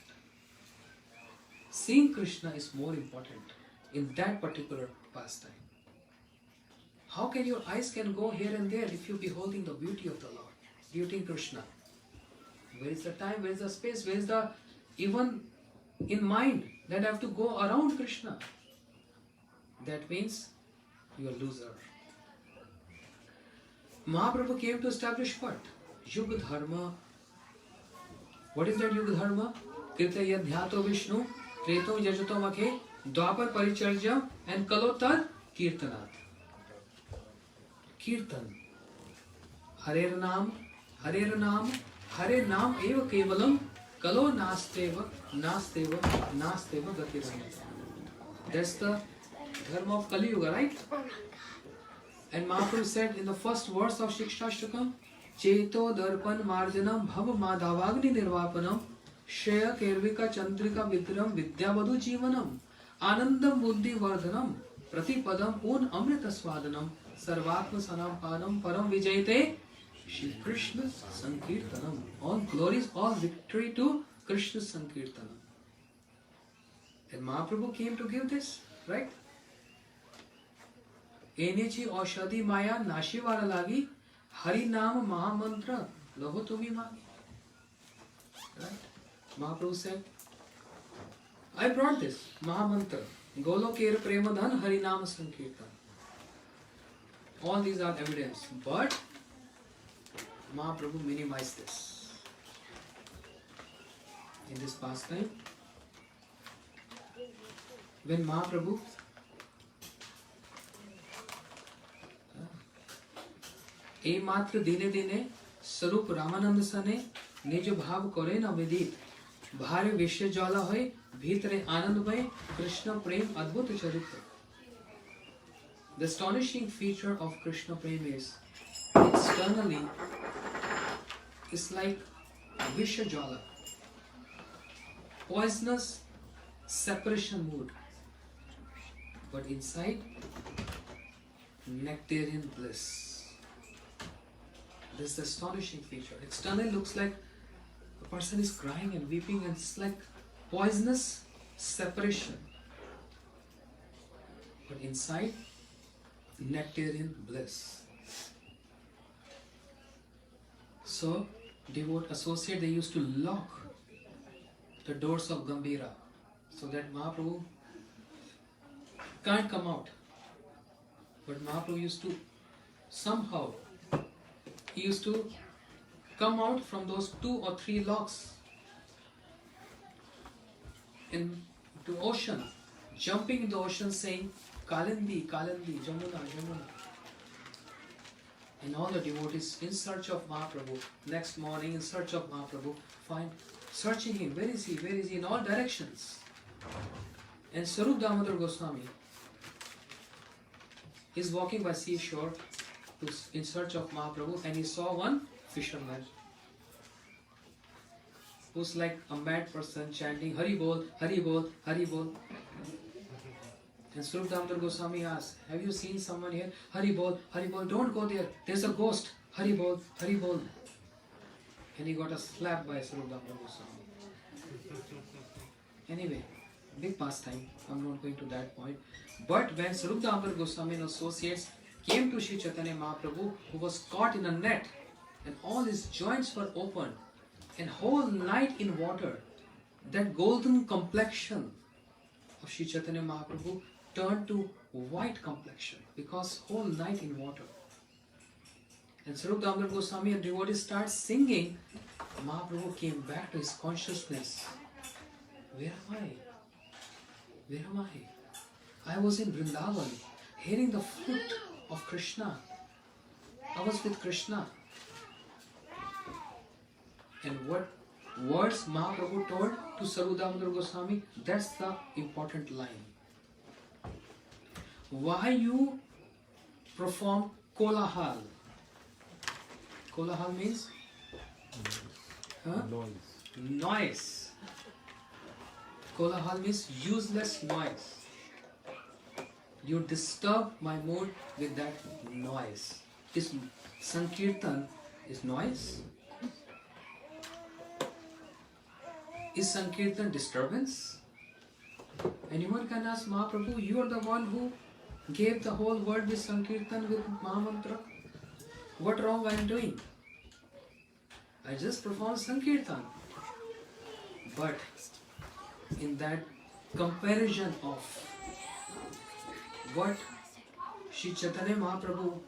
Seeing Krishna is more important in that particular pastime. How can your eyes can go here and there if you're beholding the beauty of the Lord? Beauty in Krishna. Where is the time? Where is the space? Where is the even in mind that I have to go around Krishna? That means you are a loser. Mahaprabhu came to establish what? Yuga Dharma. What is that Yuga Dharma? Kirta Yadhyato Vishnu, Treto Yajato Makhe, Dwapar Paricharja, and Kalotad Kirtanat. Kirtan. Hare Nam, Hare Nam eva kevalam, Kalo Nasteva Gatiramata. That's the Dharma of Kali Yuga, right? And Mahaprabhu said in the first verse of Shikshashtakam, Cheto Darpan Marjanam Bhava Madhavagni Nirvapanam Shaya Kervika Chandrika Vidram Vidyavadu Jivanam Anandam Buddhi Vardhanam Pratipadam Un Amrita Swadanam Sarvatma Sanampanam Param Vijayate Shri Krishna Sankirtanam. All glories, all victory to Krishna Sankirtanam. And Mahaprabhu came to give this, right? Enechi Aushadhi Maya Nashivara Lagi Hari Nam Mahamantra Loho Tumi Magi. Right? Mahaprabhu said, I brought this Mahamantra Golokera Premadhan Hari Nam Sankirtan. All these are evidence, but Mahaprabhu minimized this. in this pastime. When Mahaprabhu ए मात्र दिने दिने स्वरूप रामानंद सने निज भाव करे न विदित भारे विषय ज्वाला होय भीतरे आनंदमय कृष्ण प्रेम अद्भुत चरित्र. The astonishing feature of Krishna Prem is externally it's like Visha Jala, poisonous separation mood, but inside nectarian bliss. This is the astonishing feature. Externally looks like a person is crying and weeping, and it's like poisonous separation, but inside nectarian bliss. So, devout associate, they used to lock the doors of Gambhira so that Mahaprabhu can't come out. But Mahaprabhu used to somehow, he used to come out from those 2 or 3 locks into ocean, jumping in the ocean saying, Kalindi, Kalindi, Jamuna, Jamuna. And all the devotees in search of Mahaprabhu, next morning in search of Mahaprabhu, find, searching him, where is he, in all directions. And Sarup Damodar Goswami is walking by seashore in search of Mahaprabhu, and he saw one fisherman who's like a mad person chanting Hari Bol, Hari Bol, Hari Bol. And Sarup Damodar Goswami asked, have you seen someone here? Hari Bol, don't go there, there's a ghost. Hari Bol, Hari Bol. And he got a slap by Sarup Damodar Goswami. Anyway, big pastime, I'm not going to that point. But when Sarup Damodar Goswami and associates came to Śrī Chaitanya Mahaprabhu, who was caught in a net, and all his joints were open, and whole night in water, that golden complexion of Śrī Chaitanya Mahaprabhu turned to white complexion because whole night in water. And Sarup Damodar Goswami and devotees start singing. Mahaprabhu came back to his consciousness. Where am I? Where am I? I was in Vrindavan, hearing the flute of Krishna. I was with Krishna. And what words Mahaprabhu told to Sarup Damodar Goswami, that's the important line. Why you perform kolahal? Kolahal means? Noise. Kolahal means useless noise. You disturb my mood with that noise. Is Sankirtan is noise? Is Sankirtan disturbance? Anyone can ask Mahaprabhu, you are the one who gave the whole world with Sankirtan, with Mahamantra. What wrong I am doing? I just perform Sankirtan. But in that comparison of what Śrī Chaitanya Mahaprabhu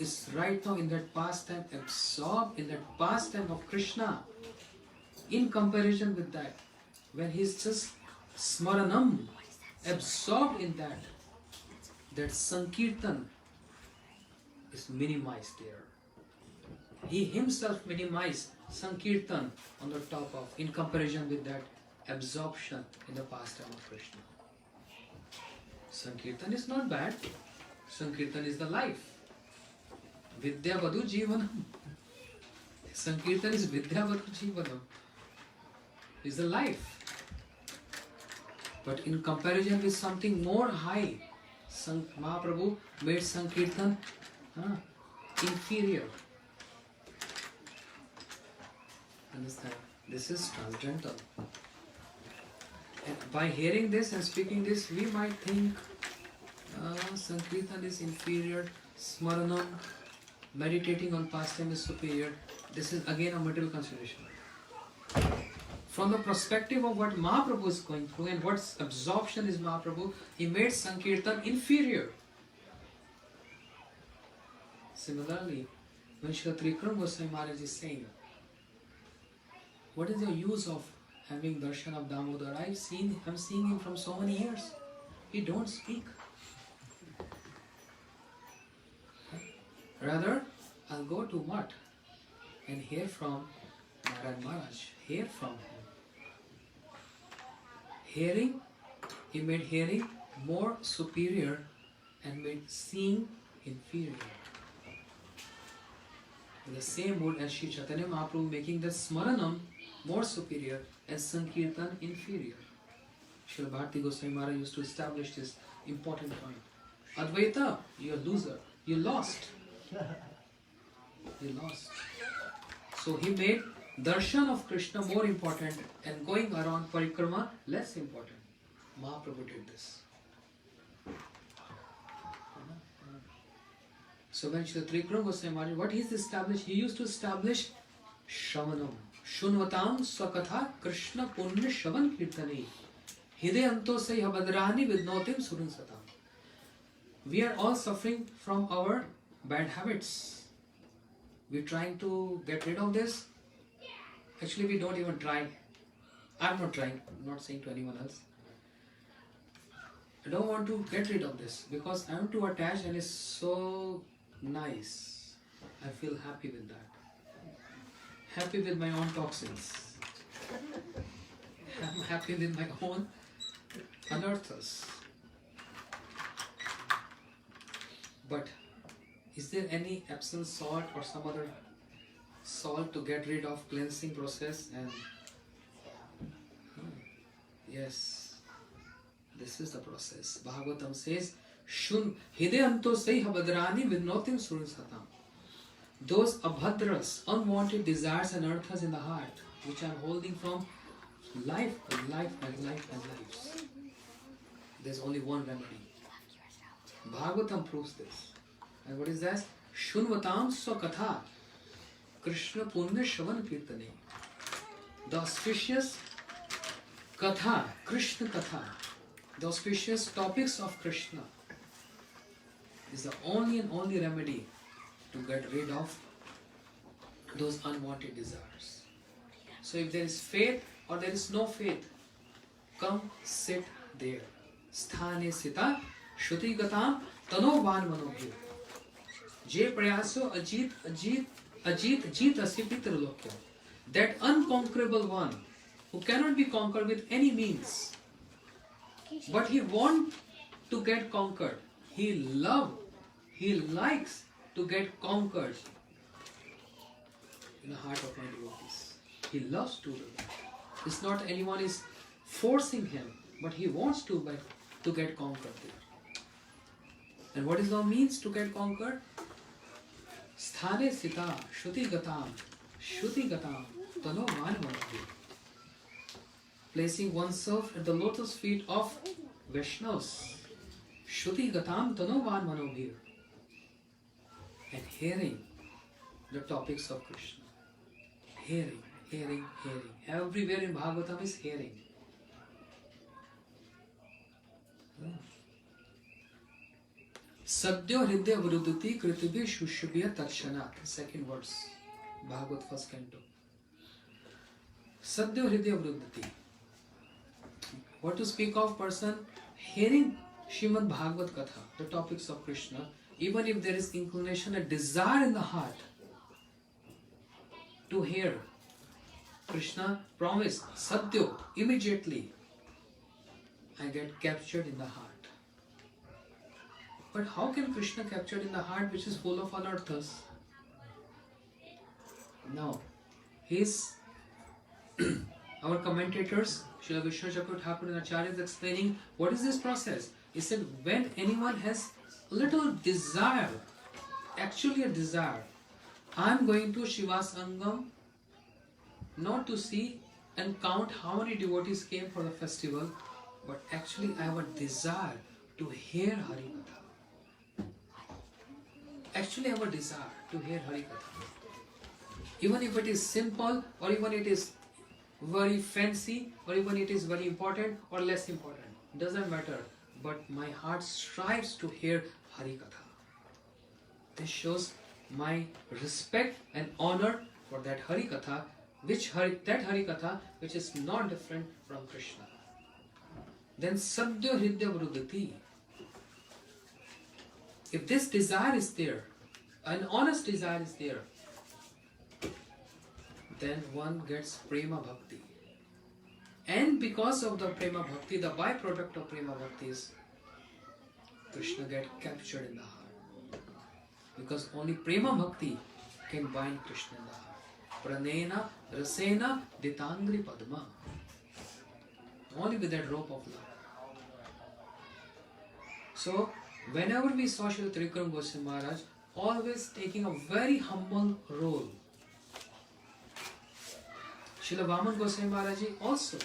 is right now in that pastime, absorbed in that pastime of Krishna, in comparison with that, when he is just smaranam, absorbed in that, that Sankirtan is minimized there. He himself minimized Sankirtan on the top of, in comparison with that absorption in the pastime of Krishna. Sankirtan is not bad. Sankirtan is the life. Vidya Vadu Jivanam. Sankirtan is Vidya Vadu Jivanam. Is the life. But in comparison with something more high, Mahaprabhu made Sankirtan inferior. Understand? This is transcendental. And by hearing this and speaking this, we might think Sankirtan is inferior, Smaranam, meditating on pastime is superior. This is again a material consideration. From the perspective of what Mahaprabhu is going through and what absorption is Mahaprabhu, he made Sankirtan inferior. Similarly, when Śrī Trivikrama Mahārāja is saying, what is the use of having darshan of Damodar. I'm seeing him from so many years. He don't speak. Rather, I'll go to Mutt and hear from Maharaj, hear from him. Hearing, he made hearing more superior and made seeing inferior. In the same mood as Sri Chaitanya Mahaprabhu making the Smaranam more superior and Sankirtan inferior. Srila Bharati Goswami Maharaj used to establish this important point. Advaita, you're a loser. You lost. You lost. So he made darshan of Krishna more important and going around parikrama less important. Mahaprabhu did this. So when Śrī Trivikrama Goswami Maharaj, what he's established, he used to establish Shravanam. Shunvatam Swakatha Krishna Punya Shravan Kirtani. Hidayanto Sayha Badrani Vidnotim Surun Satam. We are all suffering from our bad habits. We're trying to get rid of this. Actually, we don't even try. I'm not trying. I'm not saying to anyone else. I don't want to get rid of this because I'm too attached and it's so nice. I feel happy with that. Happy with my own toxins. I'm happy with my own anarthas. But is there any Epsom salt or some other salt to get rid of cleansing process? And yes, this is the process. Bhagavatam says, Shun Hidayanto Sayha Badrani Vidnotim Surun Satam. Those abhadras, unwanted desires and arthas in the heart, which I'm holding from life and life and life and lives. There's only one remedy. Bhagavatam proves this. And what is that? Shunvatam Swakatha Krishna Punya Shravan Kirtane. The auspicious Katha, Krishna Katha, the auspicious topics of Krishna is the only and only remedy to get rid of those unwanted desires. So if there is faith or there is no faith, come sit there. Sthane sita Shruti Gatam Tano Van Manobhir. Je Prayaso Ajit Asi Pitralokya. That unconquerable one who cannot be conquered with any means. But he wants to get conquered. He likes to get conquered in the heart of my devotees. He loves to do that. It's not anyone is forcing him, but he wants to get conquered there. And what is the means to get conquered? Sthane sita Shruti Gatam Tano Manavati. Placing oneself at the lotus feet of Vaishnavas. Shruti Gatam Tano Manavir. And hearing the topics of Krishna. Hearing. Everywhere in Bhagavatam is hearing. Sadhya Hridya Vrudati Kritibhi Shushubhya Takshanat. Second verse. Bhagavat first canto. Sadhya Hridya Vrudati. What to speak of person hearing Śrīmad Bhagavad Katha, the topics of Krishna, even if there is inclination, a desire in the heart to hear Krishna promise, Sadhya, immediately I get captured in the heart. But how can Krishna captured in the heart which is full of anarthas? Now, our commentators, Srila Vishnu Chakra Thakur and Acharya is explaining what is this process. He said when anyone has little desire, actually a desire, I am going to Shiva Sangam not to see and count how many devotees came for the festival, but actually I have a desire to hear Harikatha. Actually I have a desire to hear Harikatha. Even if it is simple or even it is very fancy or even it is very important or less important, doesn't matter, but my heart strives to hear Harikatha. This shows my respect and honor for that Harikatha that Hari Katha which is not different from Krishna. Then Sadhya Hridya Vrudati. If this desire is there, an honest desire is there, then one gets Prema Bhakti. And because of the Prema Bhakti, the byproduct of Prema Bhakti is Krishna get captured in the heart. Because only Prema Bhakti can bind Krishna in the heart. Pranena Rasena Ditangri Padma. Only with that rope of love. So, whenever we saw Srila Trivikrama Goswami Maharaj, always taking a very humble role. Srila Vaman Goswami Maharaj also.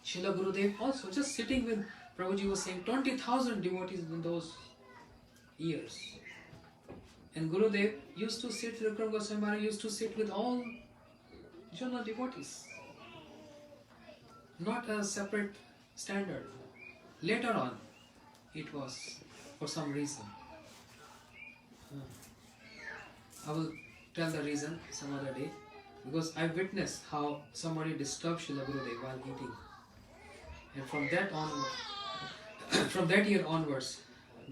Srila Gurudev also. Just sitting with, Prabhuji was saying, 20,000 devotees in those years. And Gurudev used to sit, Trivikrama Goswami Maharaj used to sit with all general devotees. Not a separate standard. Later on, it was for some reason. I will tell the reason some other day. Because I witnessed how somebody disturbed Srila Gurudev while eating. And from that onward, from that year onwards,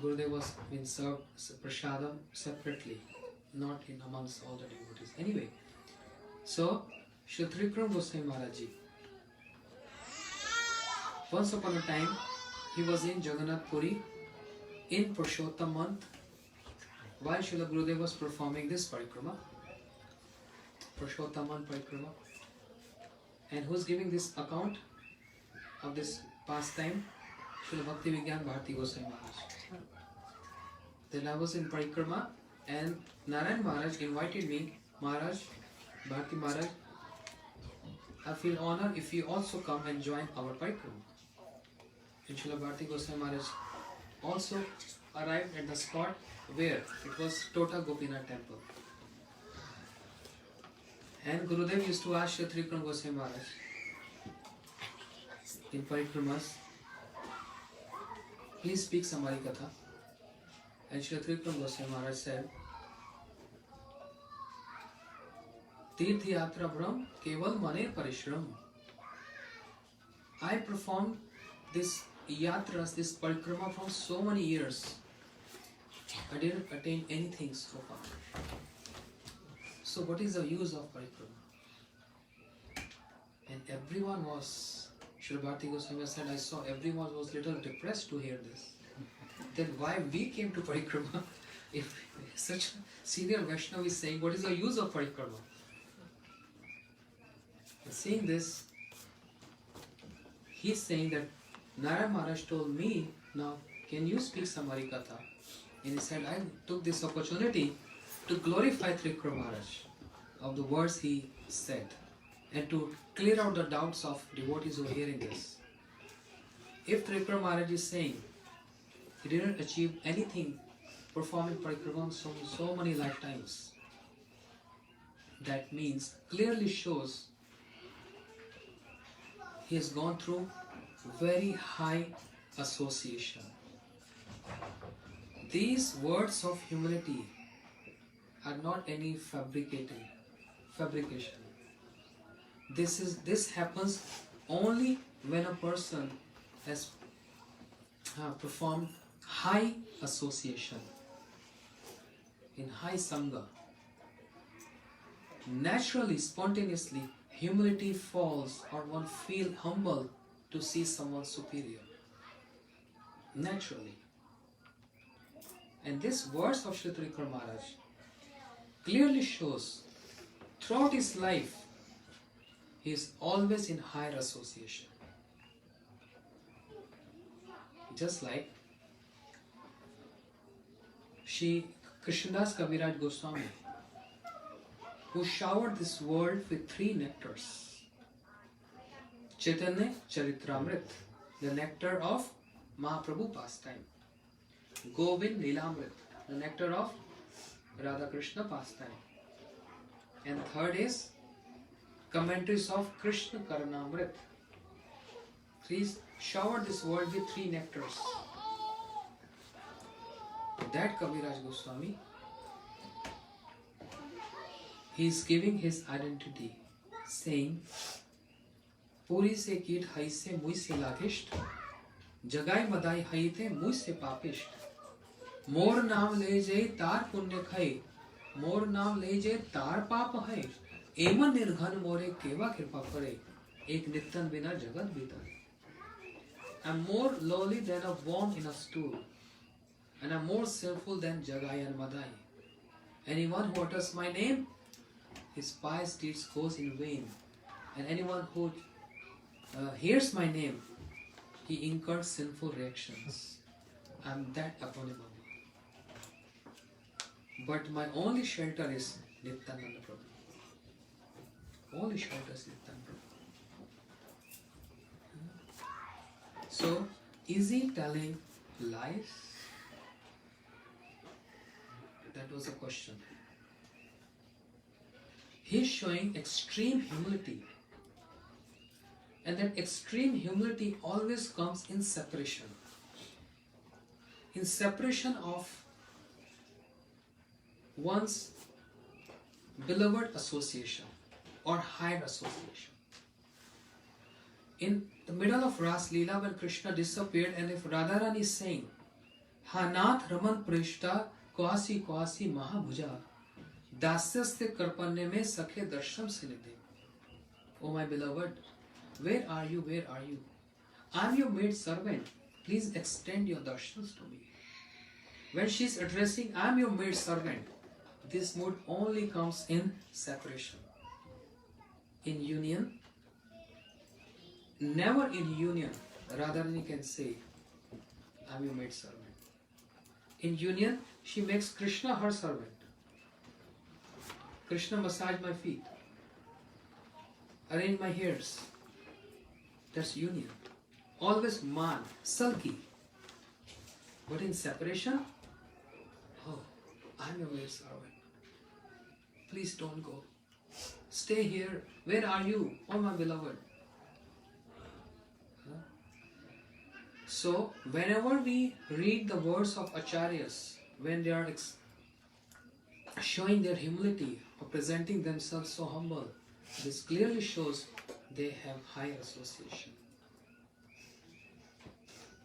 Gurudev was being served prasadam separately, not in amongst all the devotees. Anyway, so Srila Trivikrama Goswami Maharaj Ji, once upon a time, he was in Jagannath Puri in Purushottam month while Srila Gurudev was performing this parikrama, Purushottam parikrama. And who's giving this account of this pastime? Srila Bhaktivedānta Bharati Goswami Maharaj. Then I was in parikrama and Narayan Maharaj invited me, Maharaj, Bharati Maharaj, I feel honored if you also come and join our parikrama. And Srila Bharati Goswami Maharaj also arrived at the spot where it was Tota Gopinath temple. And Gurudev used to ask Srila Trivikrama Goswami Maharaj in parikramas, please speak some Harikatha. And Srila Trivikrama Goswami Maharaj said, Tirth Yatra Brahm Keval Mane Parishram. I performed this yatras, this parikrama from so many years. I didn't attain anything so far. So what is the use of parikrama? And everyone was, Srila Bharati Goswami said, I saw everyone was little depressed to hear this. Then why we came to parikrama if such a senior Vaishnava is saying, what is the use of parikrama? And seeing this, he is saying that Narayan Maharaj told me, now can you speak some Harikatha? And he said, I took this opportunity to glorify Trivikrama Maharaj of the words he said and to clear out the doubts of devotees who are hearing this. If Trivikrama Maharaj is saying he didn't achieve anything performing parikrama so many lifetimes, that means, clearly shows he has gone through very high association. These words of humility are not any fabrication. This happens only when a person has performed high association in high sangha. Naturally, spontaneously, humility falls or one feels humble to see someone superior. Naturally. And this verse of Śrī Trivikrama Maharaj clearly shows throughout his life he is always in higher association. Just like Shri Krishnadas Kaviraj Goswami, who showered this world with three nectars. Chaitanya Charitramrit, the nectar of Mahaprabhu pastime. Govind Lilamrit, the nectar of Radha Krishna pastime. And third is commentaries of Krishna Karnamrit. Please shower this world with three nectars. That Kaviraj Goswami he is giving his identity, saying, Puri se kit hai se mui se lagisht, jagai madai hai te mui se papisht. Mor naam le jai tar punya khai, mor naam le jai tar paap hai. Eman nirghan more keva kripa pare, ek nittan bina jagat bitar. I am more lowly than a worm in a stool, and I am more sinful than Jagai and Madai. Anyone who utters my name, his pious deeds goes in vain, and anyone who hears my name, he incurs sinful reactions. I am that abominable. But my only shelter is Nityananda Prabhu. Only shelter is Nityananda Prabhu. So, is he telling lies? That was the question. He is showing extreme humility. And that extreme humility always comes in separation. In separation of one's beloved association or hired association. In the middle of Ras Leela, when Krishna disappeared, and if Radharani is saying, Hanath Raman Prishta Kwasi Kwasi Mahabhuja Dasyaste Karpanne me Sakhe Darsham Sinidhe. Oh my beloved, where are you? Where are you? I am your maid servant. Please extend your darshans to me. When she is addressing, I am your maid servant, this mood only comes in separation. In union, never in union, Radharani can say, I am your maid servant. In union, she makes Krishna her servant. Krishna massage my feet, arrange my hairs. That's union. Always man, sulky. But in separation, oh, I'm your maid servant. Please don't go. Stay here. Where are you? Oh my beloved. So, whenever we read the words of Acharyas, when they are showing their humility or presenting themselves so humble, this clearly shows they have high association.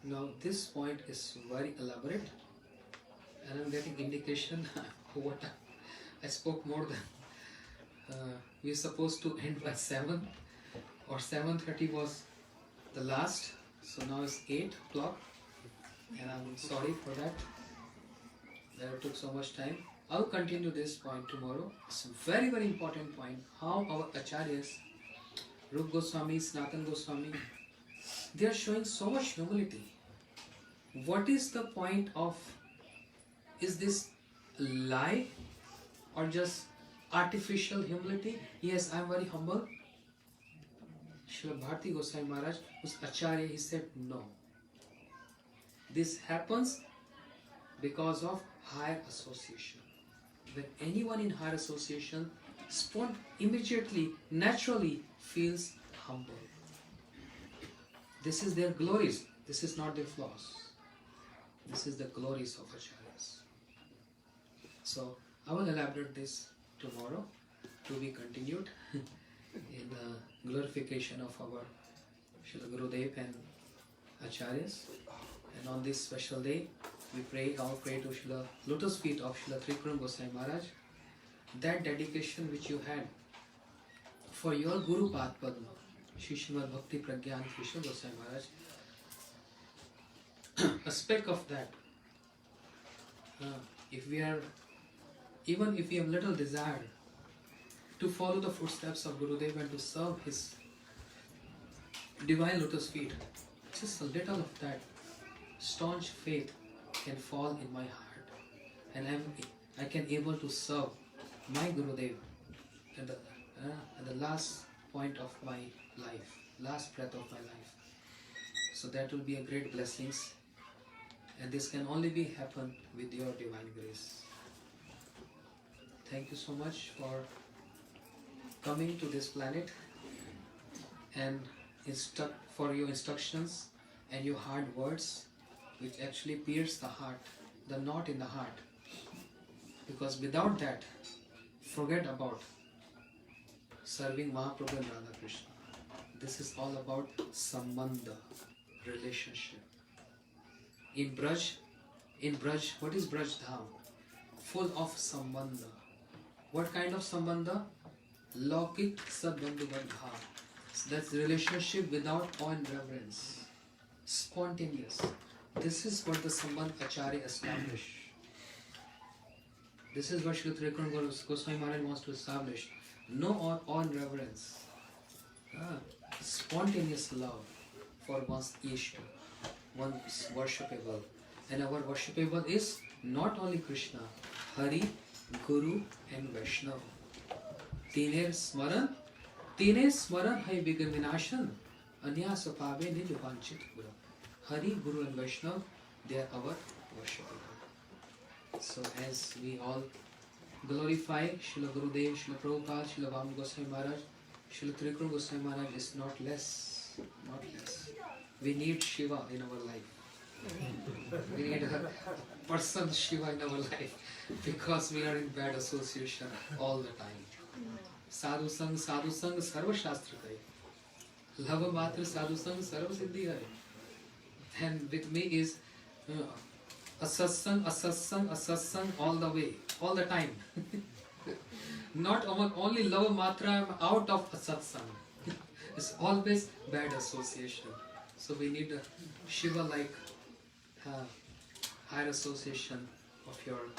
Now, this point is very elaborate, and I'm getting indication what I spoke more than. We are supposed to end by 7 or 7:30 was the last. So now it's 8 o'clock, and I'm sorry for that. That it took so much time. I'll continue this point tomorrow. It's a very, very important point. How our acharyas, Rup Goswami, Sanatana Goswami, they are showing so much humility. What is the point of, is this lie or just artificial humility? Yes, I'm very humble. Srila Bharti Goswami Maharaj was Acharya, he said no. This happens because of higher association. When anyone in higher association immediately, naturally feels humble. This is their glories. This is not their flaws. This is the glories of Acharyas. So, I will elaborate this tomorrow to be continued in the glorification of our Srila Gurudev and Acharyas. And on this special day, we pray to Srila Lotus feet of Srila Trivikrama Goswami Maharaj, that dedication which you had for your Guru Path Padma, Śrī Śrīmad Bhaktivedānta Trivikrama Goswami Maharaj, a speck of that. Even if we have little desire to follow the footsteps of Gurudev and to serve his divine lotus feet, just a little of that staunch faith can fall in my heart, and I can able to serve my Gurudev at the last point of my life, last breath of my life. So that will be a great blessings, and this can only be happen with your divine grace. Thank you so much for coming to this planet and for your instructions and your hard words, which actually pierce the heart, the knot in the heart. Because without that, forget about serving Mahaprabhu and Radha Krishna. This is all about sambandha, relationship. In Braj, what is Braj Dham? Full of sambandha. What kind of sambandha? Laukik sadbandhu bandha. That's relationship without awe and reverence. Spontaneous. This is what the Sambandha Acharya established. This is what Śrī Trivikrama Goswami Maharaj wants to establish. No awe and reverence. Spontaneous love for one's Ishta, one's worshipable. And our worshipable is not only Krishna, Hari, Guru and Vaishnava. Tine smaran hai vigan vinashan, anyasa pave nij vanchit pura. Hari, Guru and Vaishnava, they are our worshipable. So as we all glorify Srila Gurudev, Srila Prabhupada, Srila Vamana Goswami Maharaj, Srila Trivikrama Goswami Maharaj is not less. We need Shiva in our life. We need a person Shiva in our life because we are in bad association all the time. Sadhu Sang, Sarva Shastra Kai. Lava Matra Sadhu Sang, Sarva Siddhi Hai. And with me is a satsang all the way, all the time. Not only lava matra, I am out of a satsang. It's always bad association. So we need a Shiva like higher association of your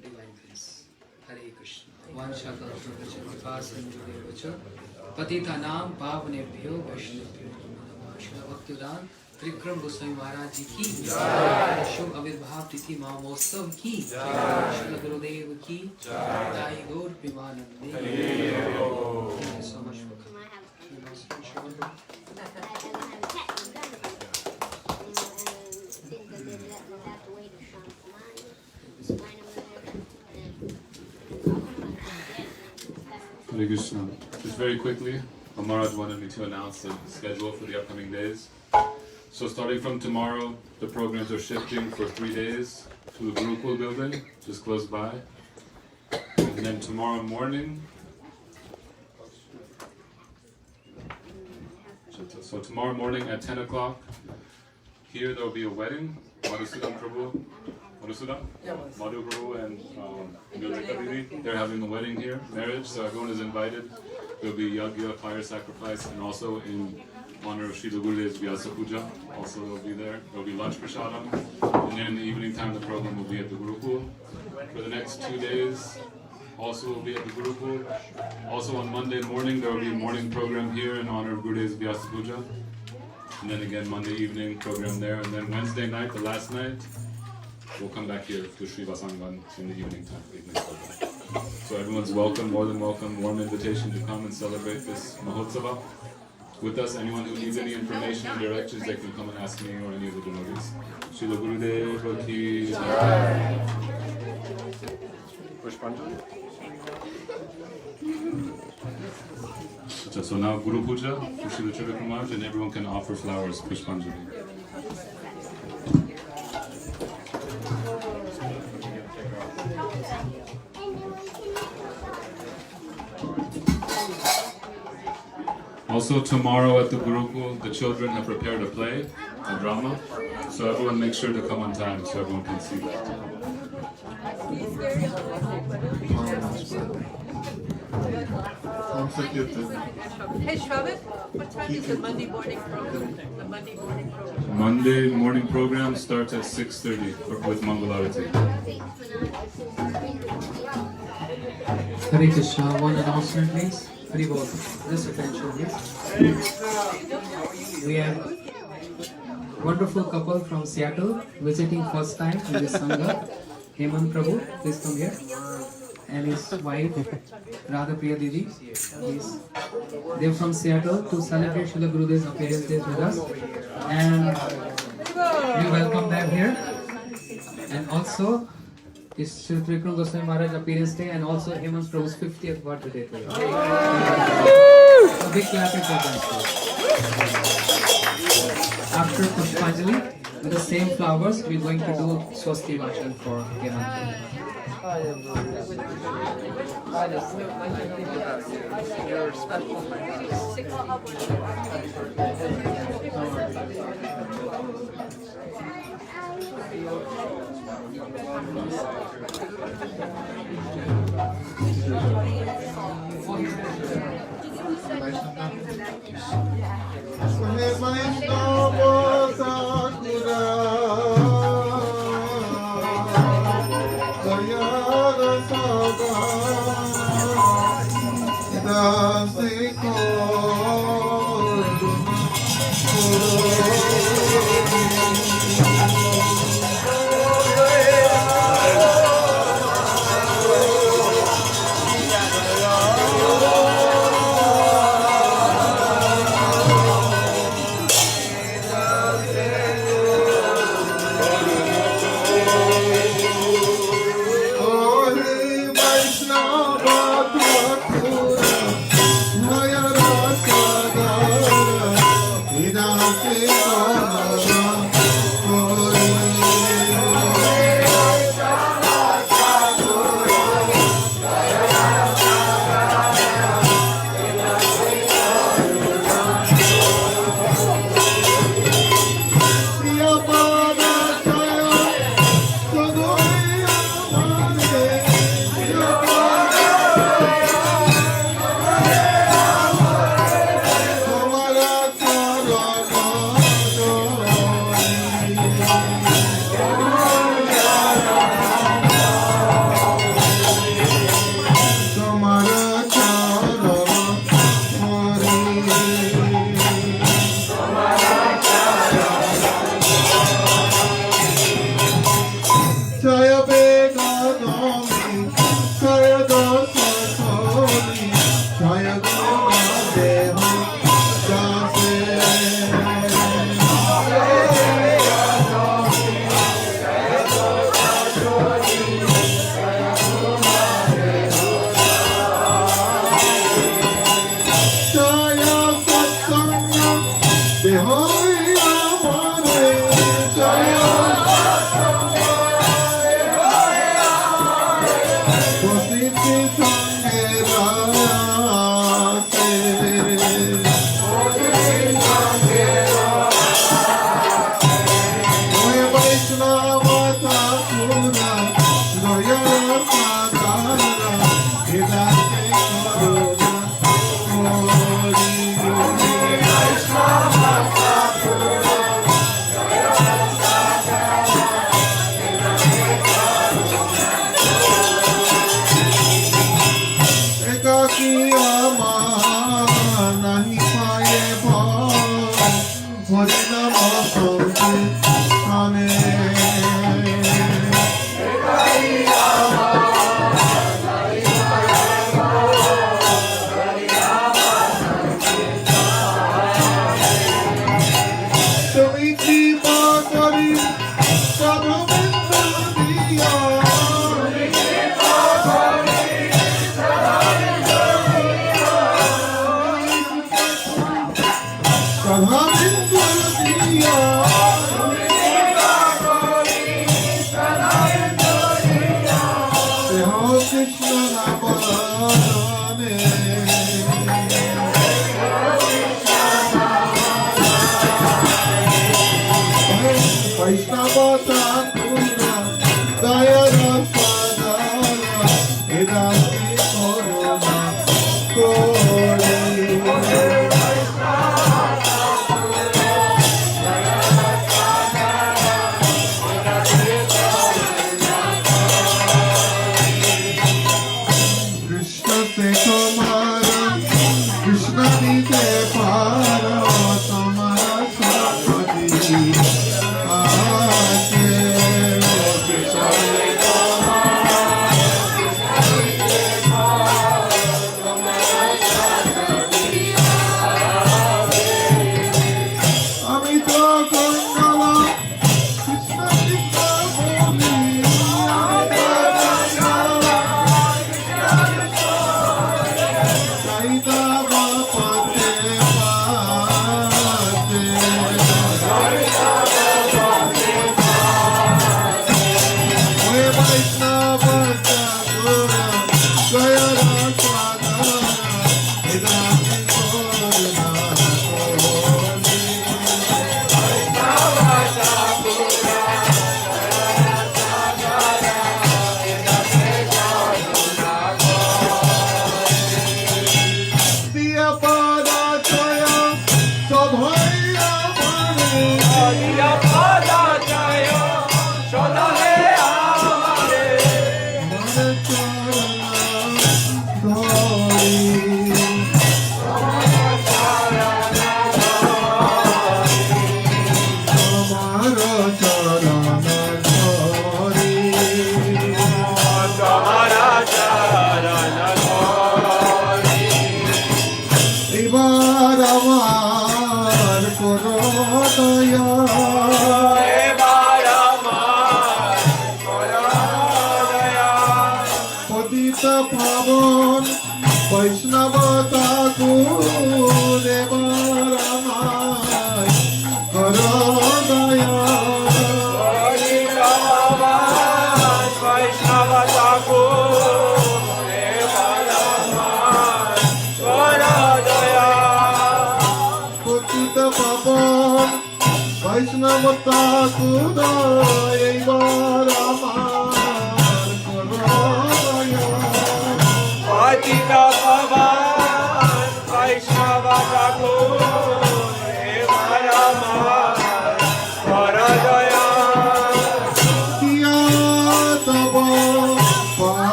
divine grace. Hare Krishna. Vansha Patita Nam Pavnebhyo Vaishnavbhyo Śrīmad Bhaktivedānta Trivikrama Goswami Maharaj ji ki jai. Shubh Avirbhav Tithi Mahotsav ki jai. Shri Gurudev ki jai. Jai Gaur Premanande. Thank you so much for coming. Hare Krishna. Just very quickly, Maharaj wanted me to announce the schedule for the upcoming days. So starting from tomorrow, the programs are shifting for 3 days to the Gurukul building, just close by. And then tomorrow morning, so tomorrow morning at 10 o'clock, here there will be a wedding. Madhusudan Prabhu, Madhu Prabhu and Nilika Didi, they're having a wedding here, marriage, so everyone is invited. There will be yagya, fire sacrifice, and also in honor of Srila Gurudev's Vyasa Puja, also they'll be there. There will be lunch prasadam, and then in the evening time the program will be at the Gurukul. For the next 2 days, also will be at the Gurukul. Also on Monday morning there will be a morning program here in honor of Gurudev's Vyasa Puja. And then again Monday evening program there, and then Wednesday night, the last night, we'll come back here to Sri Vasangan in the evening time, evening program. So everyone's welcome, more than welcome, warm invitation to come and celebrate this Mahotsava with us. Anyone who needs any information and directions, they can come and ask me or any of the devotees. Srila Gurudev ki jai. Pushpanjali. So now Guru Puja for Srila Trivikrama, and everyone can offer flowers, Pushpanjali. Also tomorrow at the Gurukul, the children have prepared a play, a drama, so everyone make sure to come on time so everyone can see that. Hey Shravan, what time is the Monday morning program? The Monday morning program. Monday morning program starts at 6:30 with Mangalarati. Hare Krishna, one announcement please. Hari Bol, this attention please. We have wonderful couple from Seattle visiting first time in this Sangha. Hemant Prabhu, please come here. And his wife, Radha Priya Didi. They're from Seattle to celebrate Srila Gurudev's appearance days with us. And we welcome them here. And also, it's Srila Trivikrama Goswami Maharaj appearance day and also Hemant Prabhu's 50th birthday today. A big clapping for them. After Pushpanjali, with the same flowers, we're going to do Swasti Vachan for Hemant. You're special, my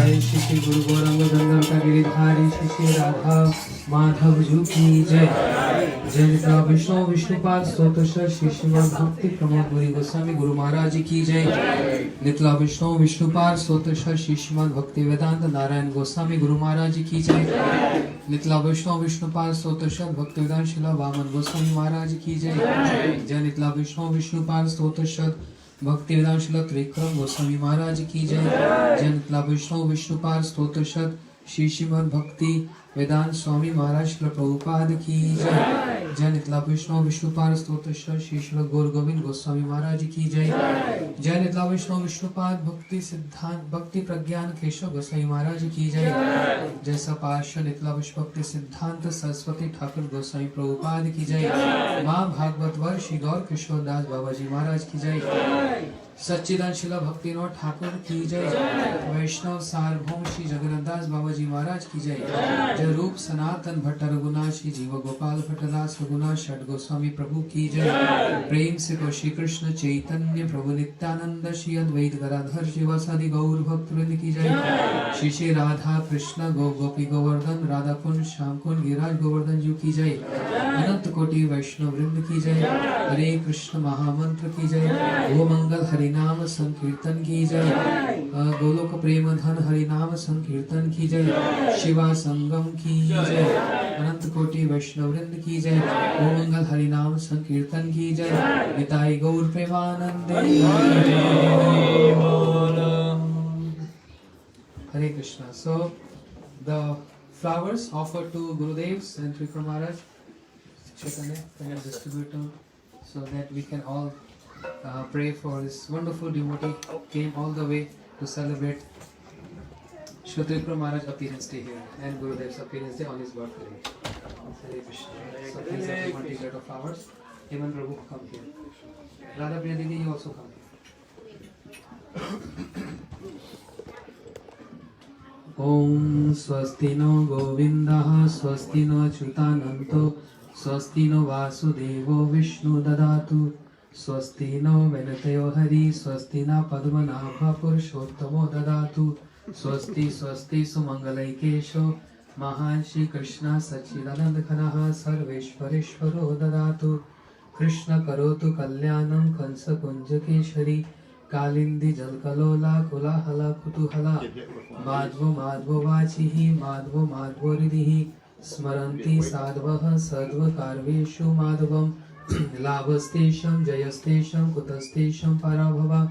जय श्री श्री गुरु गौरांग गंधर्व गिरिधारी श्री श्री राधा माधव जी की जय। जय नित्या विष्णु विष्णुपाल स्तोत्र श्री श्रीमद् भक्ति प्रमोद गुरु गोस्वामी गुरु महाराज की जय। नित्या विष्णु विष्णुपाल स्तोत्र श्री श्रीमद् भक्तिवेदांत नारायण गोस्वामी गुरु महाराज की जय। नित्या विष्णु विष्णुपाल स्तोत्र भक्तिवेदांत शिला वामन गोस्वामी महाराज की जय। जय नित्या विष्णु विष्णुपाल स्तोत्र भक्तिवेदांत शिला त्रिविक्रम गोस्वामी महाराज की जय। जय नित्या विष्णु विष्णुपाल स्तोत्र श्री श्रीमद् भक्ति वेदांत स्वामी महाराज श्री प्रभुपाद की जय। जय नित्या विष्णु विष्णुपाद स्तोत्र श्री श्री गौर गोविंद गोस्वामी महाराज की जय। जय नित्या विष्णु विष्णुपाद भक्ति सिद्धांत भक्ति प्रज्ञान केशव गोस्वामी महाराज की जय। जय सपार्श्व नित्या विष्णु भक्ति सिद्धांत सरस्वती ठाकुर गोस्वामी प्रभुपाद की जय। माँ भागवत वर श्री गौर किशोर दास बाबा जी महाराज की जय। सच्चिदानंद शिला भक्तिनाथ ठाकुर की जय। वैष्णव सार्वभौम श्री जगन्नाथ दास बाबा जी महाराज की जय। जय रूप सनातन भट्ट रघुनाथ श्री जीव गोपाल भट्टदास रघुनाथ षट गोस्वामी प्रभु की जय। प्रेम से तो श्री कृष्ण चैतन्य प्रभु नित्यानंद श्री अद्वैत गदाधर शिवासादि गौर भक्त वृंद की जय। श्री श्री राधा कृष्ण गो गोपी गोवर्धन राधा कुंड श्याम कुंड गिरिराज गोवर्धन जी की जय। अनंत कोटि वैष्णव वृंद की जय। हरे कृष्ण महामंत्र की जय। ओ मंगल हरि नाम संकीर्तन की जय। गोलोक प्रेम धन हरि नाम संकीर्तन की जय। शिवा संगम की जय। अनंत कोटि वैष्णव वृंद की जय। ओ मंगल हरि नाम संकीर्तन की जय। निताई गौर प्रेमानंदे Hare Krishna. So the flowers offered to Gurudevs and Trivikrama Maharaj, Chaitanya, can you distribute them so that we can all pray for this wonderful devotee came all the way to celebrate Śrī Trivikrama Maharaj appearance day here and Gurudev's appearance day on his birthday. Hare Krishna. So please everyone take out of flowers. Even Prabhu come here. Radha Priya Didi, you also come here. Om Swasti no Govindah Swasti no Achyutananto Swasti no Vasudevo Vishnu Dadatu Swasti no Venatayo Hari Swasti na Padmanabha Purushottamo Dadatu Swasti Swasti Sumangalaikesho Mahan Shri Krishna Sachidanand Khanaha Sarveshwareshwaro Dadatu Krishna Karotu Kalyanam Kansa Kunjakeshari Kalindi Jalkalola Kulahala Kutuhala Madhvo Madhvo Vachihi Madhvo Madhvo Ridihi Smaranti Sadvaha Sadva Karveshu Madhvam Labhastesham Jayastesham Kutastesham Parabhava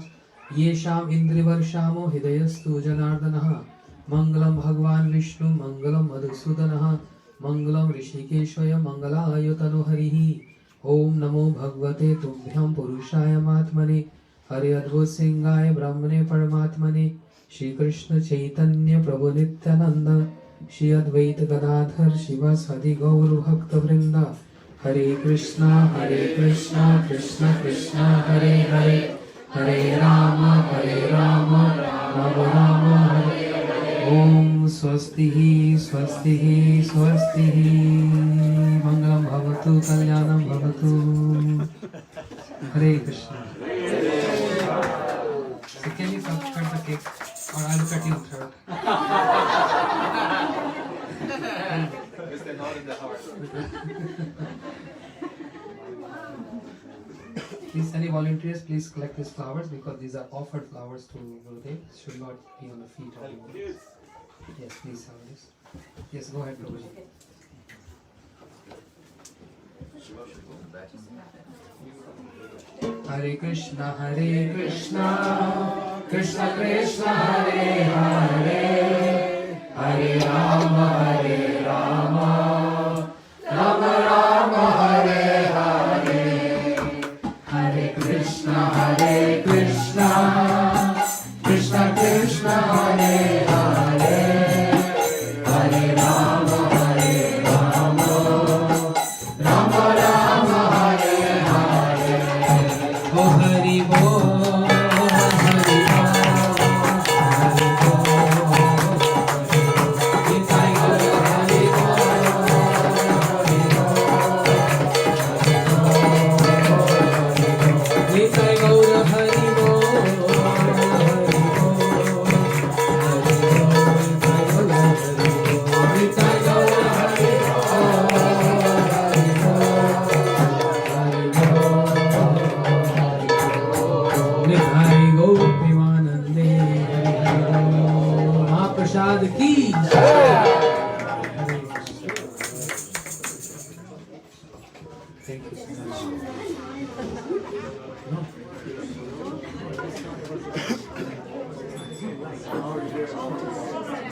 Yesham Indrivarshamo Hidayastu Janardanaha Mangalam Bhagwan Vishnu Mangalam Madhusudanaha Mangalam Rishikeshvaya Mangala Ayutano Harihi Om Namo Bhagavate Tubhyam Purushaya Matmane Hare Advut Singhaye Brahmane Paramatmane Shri Krishna Chaitanya Prabhu Nityananda Shri Advaita Gadadhar Shivasadi Gaur Bhakta Vrinda Hare Krishna Krishna Krishna Hare Hare Hare Rama Rama Rama Hare Om Swastihi Swastihi Swastihi Mangalam Bhavatu Kalyanam Bhavatu Hare Krishna. So can you cut the cake or I'll cut you throat? Please, any volunteers, please collect these flowers because these are offered flowers to Gurudev. Should not be on the feet of the Gurudevs. Yes, please have this. Yes, go ahead, Prabhuji. Hare Krishna, Krishna Krishna, Hare Hare, Hare Rama, Rama Rama, Hare Hare. Hare Krishna, Krishna Krishna, Hare Hare, Hare Rama, Rama Rama, Hare Hare. Oh Hari Bol, Hari Bol, प्रसाद की Thank you so much.